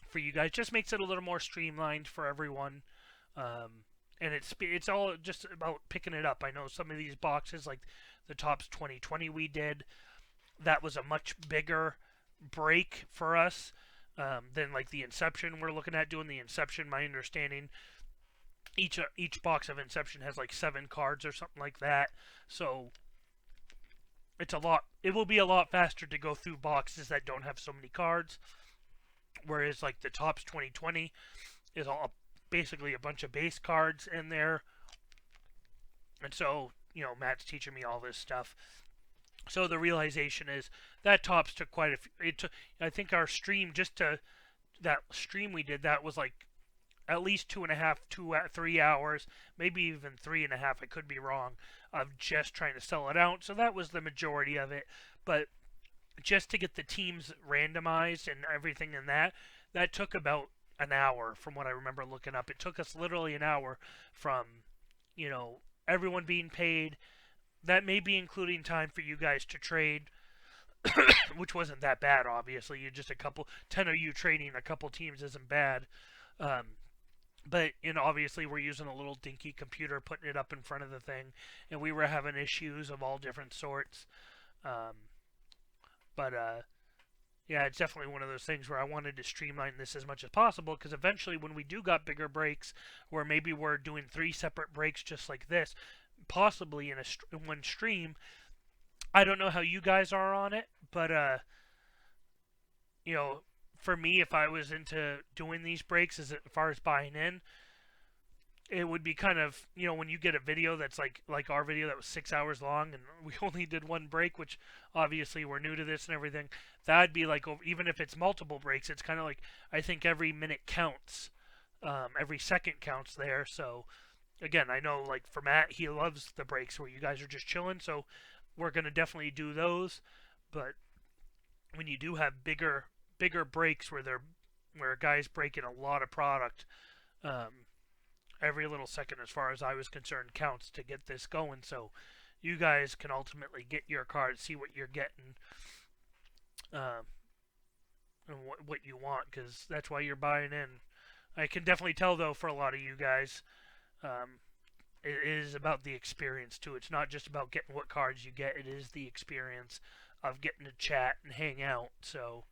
For you guys, just makes it a little more streamlined for everyone. And it's all just about picking it up. I know some of these boxes, like the Topps 2020 we did, that was a much bigger break for us than like the Inception we're looking at doing. The Inception, my understanding, each box of Inception has like 7 cards or something like that. So it's a lot. It will be a lot faster to go through boxes that don't have so many cards. Whereas like the Topps 2020 is all basically a bunch of base cards in there. And so, Matt's teaching me all this stuff. So the realization is that Topps took quite a few. I think our stream, that stream we did, that was like at least 2.5, 3 hours, maybe even 3.5. I could be wrong, of just trying to sell it out. So that was the majority of it. But just to get the teams randomized and everything in that took about an hour from what I remember looking up. It took us literally an hour from, everyone being paid. That may be including time for you guys to trade, which wasn't that bad, obviously. You just 10 of you trading a couple teams isn't bad. But, obviously we're using a little dinky computer putting it up in front of the thing, and we were having issues of all different sorts. Yeah, it's definitely one of those things where I wanted to streamline this as much as possible, because eventually when we do got bigger breaks, where maybe we're doing 3 separate breaks just like this, possibly in one stream, I don't know how you guys are on it, but, for me, if I was into doing these breaks as far as buying in, it would be kind of, when you get a video that's like our video that was 6 hours long and we only did 1 break, which obviously we're new to this and everything, that'd be like, even if it's multiple breaks, it's kind of like, I think every minute counts. Every second counts there. So again, I know like for Matt, he loves the breaks where you guys are just chilling. So we're going to definitely do those. But when you do have bigger breaks where a guy's breaking a lot of product, every little second, as far as I was concerned, counts to get this going. So you guys can ultimately get your cards, see what you're getting, and what you want, because that's why you're buying in. I can definitely tell, though, for a lot of you guys, it is about the experience, too. It's not just about getting what cards you get. It is the experience of getting to chat and hang out. So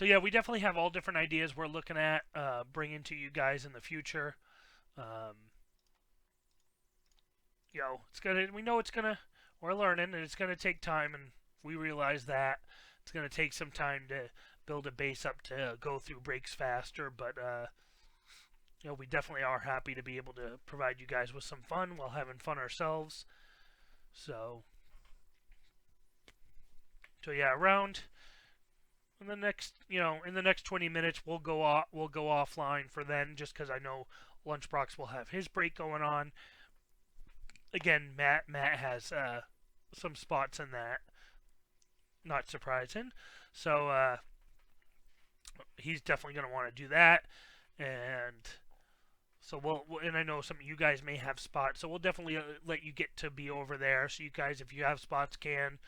yeah, we definitely have all different ideas we're looking at bringing to you guys in the future. We're learning, and it's gonna take time, and we realize that it's gonna take some time to build a base up to go through breaks faster. But we definitely are happy to be able to provide you guys with some fun while having fun ourselves. So yeah, around. In the next 20 minutes, we'll go offline for then, just because I know Lunchbox will have his break going on. Again, Matt has some spots in that. Not surprising. So he's definitely going to want to do that, and so and I know some of you guys may have spots, so we'll definitely let you get to be over there. So you guys, if you have spots, can.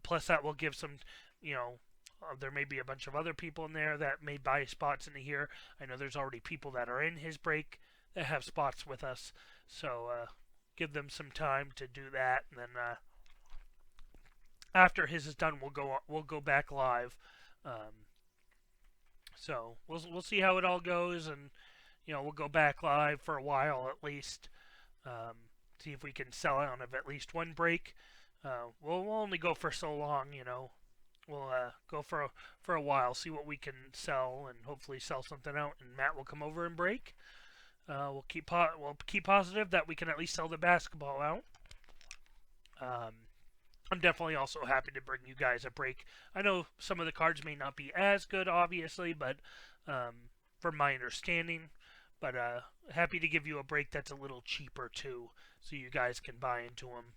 Plus that will give some, there may be a bunch of other people in there that may buy spots into here. I know there's already people that are in his break that have spots with us. So give them some time to do that, and then after his is done, we'll go back live. So we'll see how it all goes, and we'll go back live for a while at least. See if we can sell out of at least 1 break. We'll only go for so long, we'll go for a while, see what we can sell, and hopefully sell something out. And Matt will come over and break. We'll keep positive that we can at least sell the basketball out. I'm definitely also happy to bring you guys a break. I know some of the cards may not be as good, obviously, but from my understanding, but happy to give you a break that's a little cheaper too, so you guys can buy into them.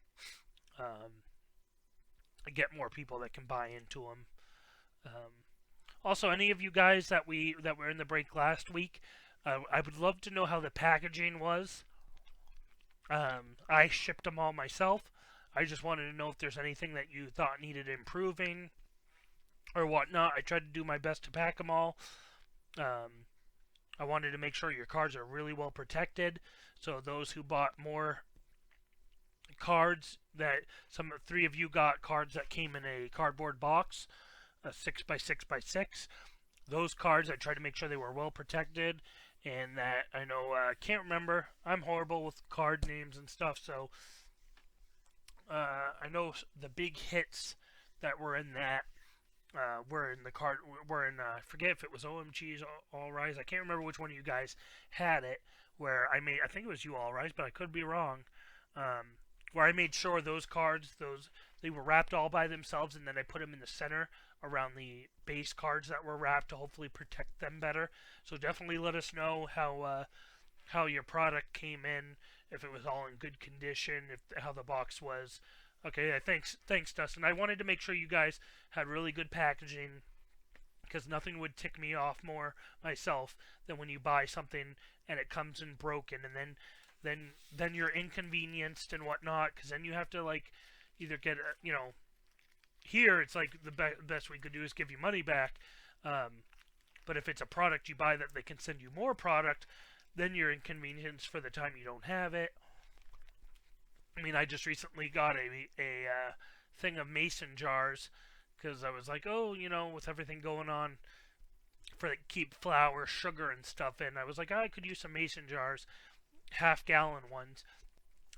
Get more people that can buy into them. Also, any of you guys that were in the break last week, I would love to know how the packaging was. I shipped them all myself. I just wanted to know if there's anything that you thought needed improving or whatnot. I tried to do my best to pack them all. I wanted to make sure your cards are really well protected. So those who bought more cards, that three of you got cards that came in a cardboard box, a 6x6x6. Those cards, I tried to make sure they were well protected, and that I know I can't remember. I'm horrible with card names and stuff, so I know the big hits that were in that were in the card. Were in I forget if it was OMG's All Rise. I can't remember which one of you guys had it. Where I think it was you All Rise, but I could be wrong. Where I made sure those cards, they were wrapped all by themselves, and then I put them in the center around the base cards that were wrapped to hopefully protect them better. So definitely let us know how your product came in, if it was all in good condition, how the box was. Okay, yeah, thanks, Dustin. I wanted to make sure you guys had really good packaging, because nothing would tick me off more myself than when you buy something and it comes in broken, and then you're inconvenienced and whatnot, because then you have to either get here it's like the best we could do is give you money back. But if it's a product you buy that they can send you more product, then you're inconvenienced for the time you don't have it. I mean, I just recently got a thing of mason jars, because I was like, oh, with everything going on, for keep flour, sugar, and stuff in, I was like, I could use some mason jars, half-gallon ones.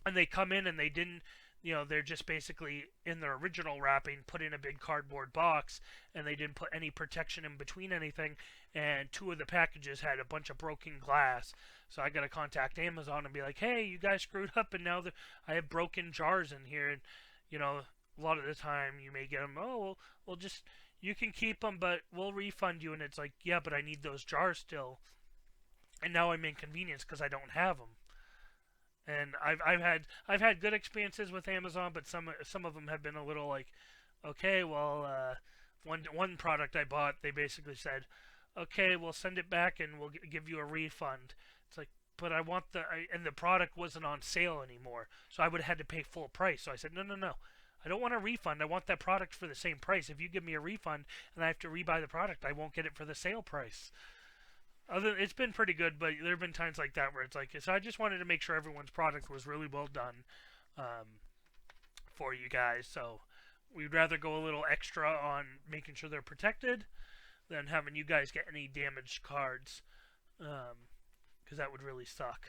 And they come in and they didn't, they're just basically in their original wrapping, put in a big cardboard box, and they didn't put any protection in between anything. And two of the packages had a bunch of broken glass. So I got to contact Amazon and be like, hey, you guys screwed up, and now I have broken jars in here. And, a lot of the time you may get them, oh, well, just, you can keep them, but we'll refund you. And it's like, yeah, but I need those jars still. And now I'm inconvenienced because I don't have them. And I've had good experiences with Amazon, but some of them have been a little like, okay, well, one product I bought, they basically said, okay, we'll send it back and we'll give you a refund. It's like, but I want and the product wasn't on sale anymore, so I would have had to pay full price. So I said, no, I don't want a refund. I want that product for the same price. If you give me a refund and I have to rebuy the product, I won't get it for the sale price. It's been pretty good, but there have been times like that where it's like, so I just wanted to make sure everyone's product was really well done for you guys. So we'd rather go a little extra on making sure they're protected than having you guys get any damaged cards, because that would really suck.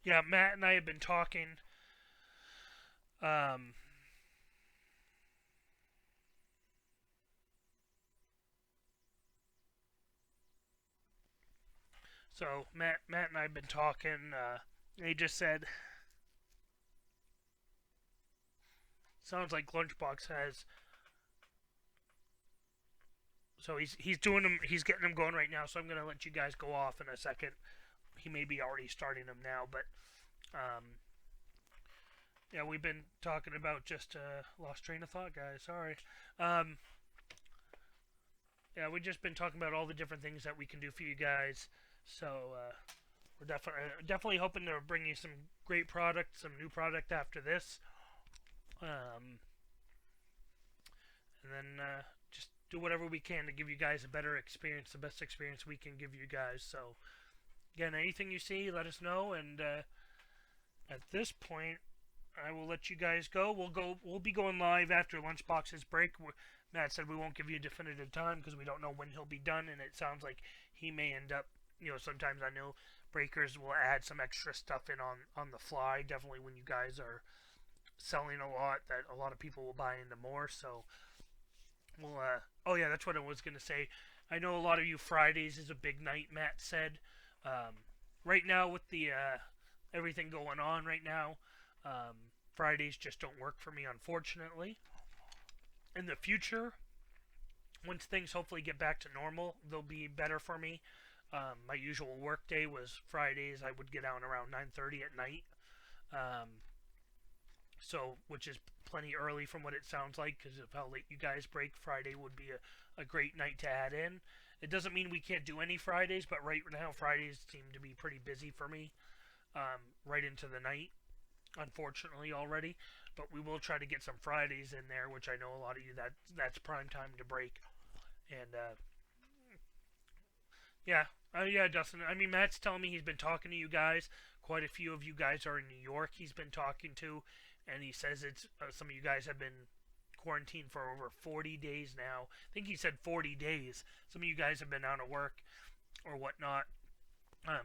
Yeah, Matt and I have been talking. Um, so Matt and I have been talking. He just said, sounds like Lunchbox has. So he's doing them. He's getting them going right now. So I'm gonna let you guys go off in a second. He may be already starting them now, but yeah, we've been talking about just lost train of thought, guys. Sorry. Yeah, we've just been talking about all the different things that we can do for you guys. So we're definitely hoping to bring you some great product, some new product after this, and then just do whatever we can to give you guys a better experience, the best experience we can give you guys. So again, anything you see, let us know. And at this point, I will let you guys go. We'll be going live after Lunchbox's break. Matt said we won't give you a definitive time because we don't know when he'll be done, and it sounds like he may end up. Sometimes I know breakers will add some extra stuff in on the fly. Definitely when you guys are selling a lot, that a lot of people will buy into more. So we'll. Oh yeah, that's what I was gonna say. I know a lot of you Fridays is a big night. Matt said. Right now with the everything going on right now, Fridays just don't work for me, unfortunately. In the future, once things hopefully get back to normal, they'll be better for me. My usual work day was Fridays. I would get out around 9:30 at night, so which is plenty early from what it sounds like because of how late you guys break. Friday would be a great night to add in. It doesn't mean we can't do any Fridays, but right now Fridays seem to be pretty busy for me, right into the night, unfortunately already. But we will try to get some Fridays in there, which I know a lot of you that's prime time to break. And yeah, Dustin. I mean, Matt's telling me he's been talking to you guys. Quite a few of you guys are in New York. He's been talking to, and he says it's some of you guys have been quarantined for over 40 days now. I think he said 40 days. Some of you guys have been out of work or whatnot.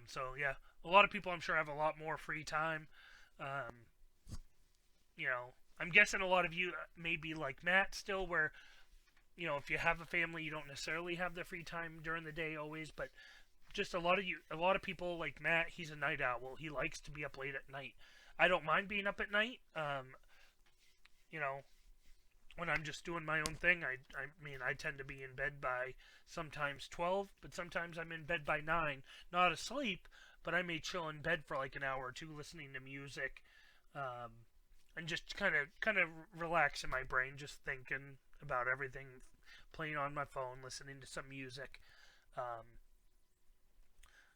So yeah, a lot of people I'm sure have a lot more free time. I'm guessing a lot of you may be like Matt still, where if you have a family, you don't necessarily have the free time during the day always, but just a lot of people like Matt, he's a night owl. He likes to be up late at night. I don't mind being up at night. When I'm just doing my own thing, I mean, I tend to be in bed by sometimes 12, but sometimes I'm in bed by 9. Not asleep, but I may chill in bed for like an hour or two listening to music, and just kind of relax in my brain, just thinking about everything, playing on my phone, listening to some music.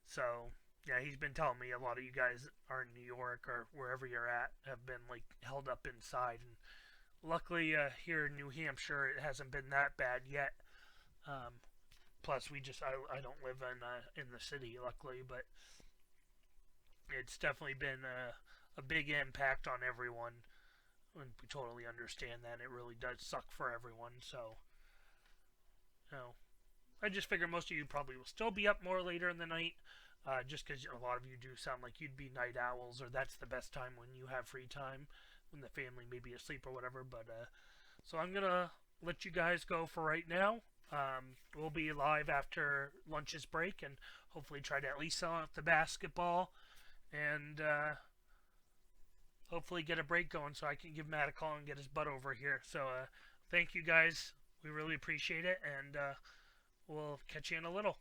So yeah, he's been telling me a lot of you guys are in New York or wherever you're at have been like held up inside, and luckily here in New Hampshire it hasn't been that bad yet. Plus I don't live in the city, luckily, but it's definitely been a big impact on everyone, and we totally understand that. It really does suck for everyone. So I just figure most of you probably will still be up more later in the night, just because a lot of you do sound like you'd be night owls, or that's the best time when you have free time, when the family may be asleep or whatever. But so I'm gonna let you guys go for right now. We'll be live after lunch's break, and hopefully try to at least sell out the basketball, and hopefully get a break going so I can give Matt a call and get his butt over here. So thank you guys. We really appreciate it, and we'll catch you in a little.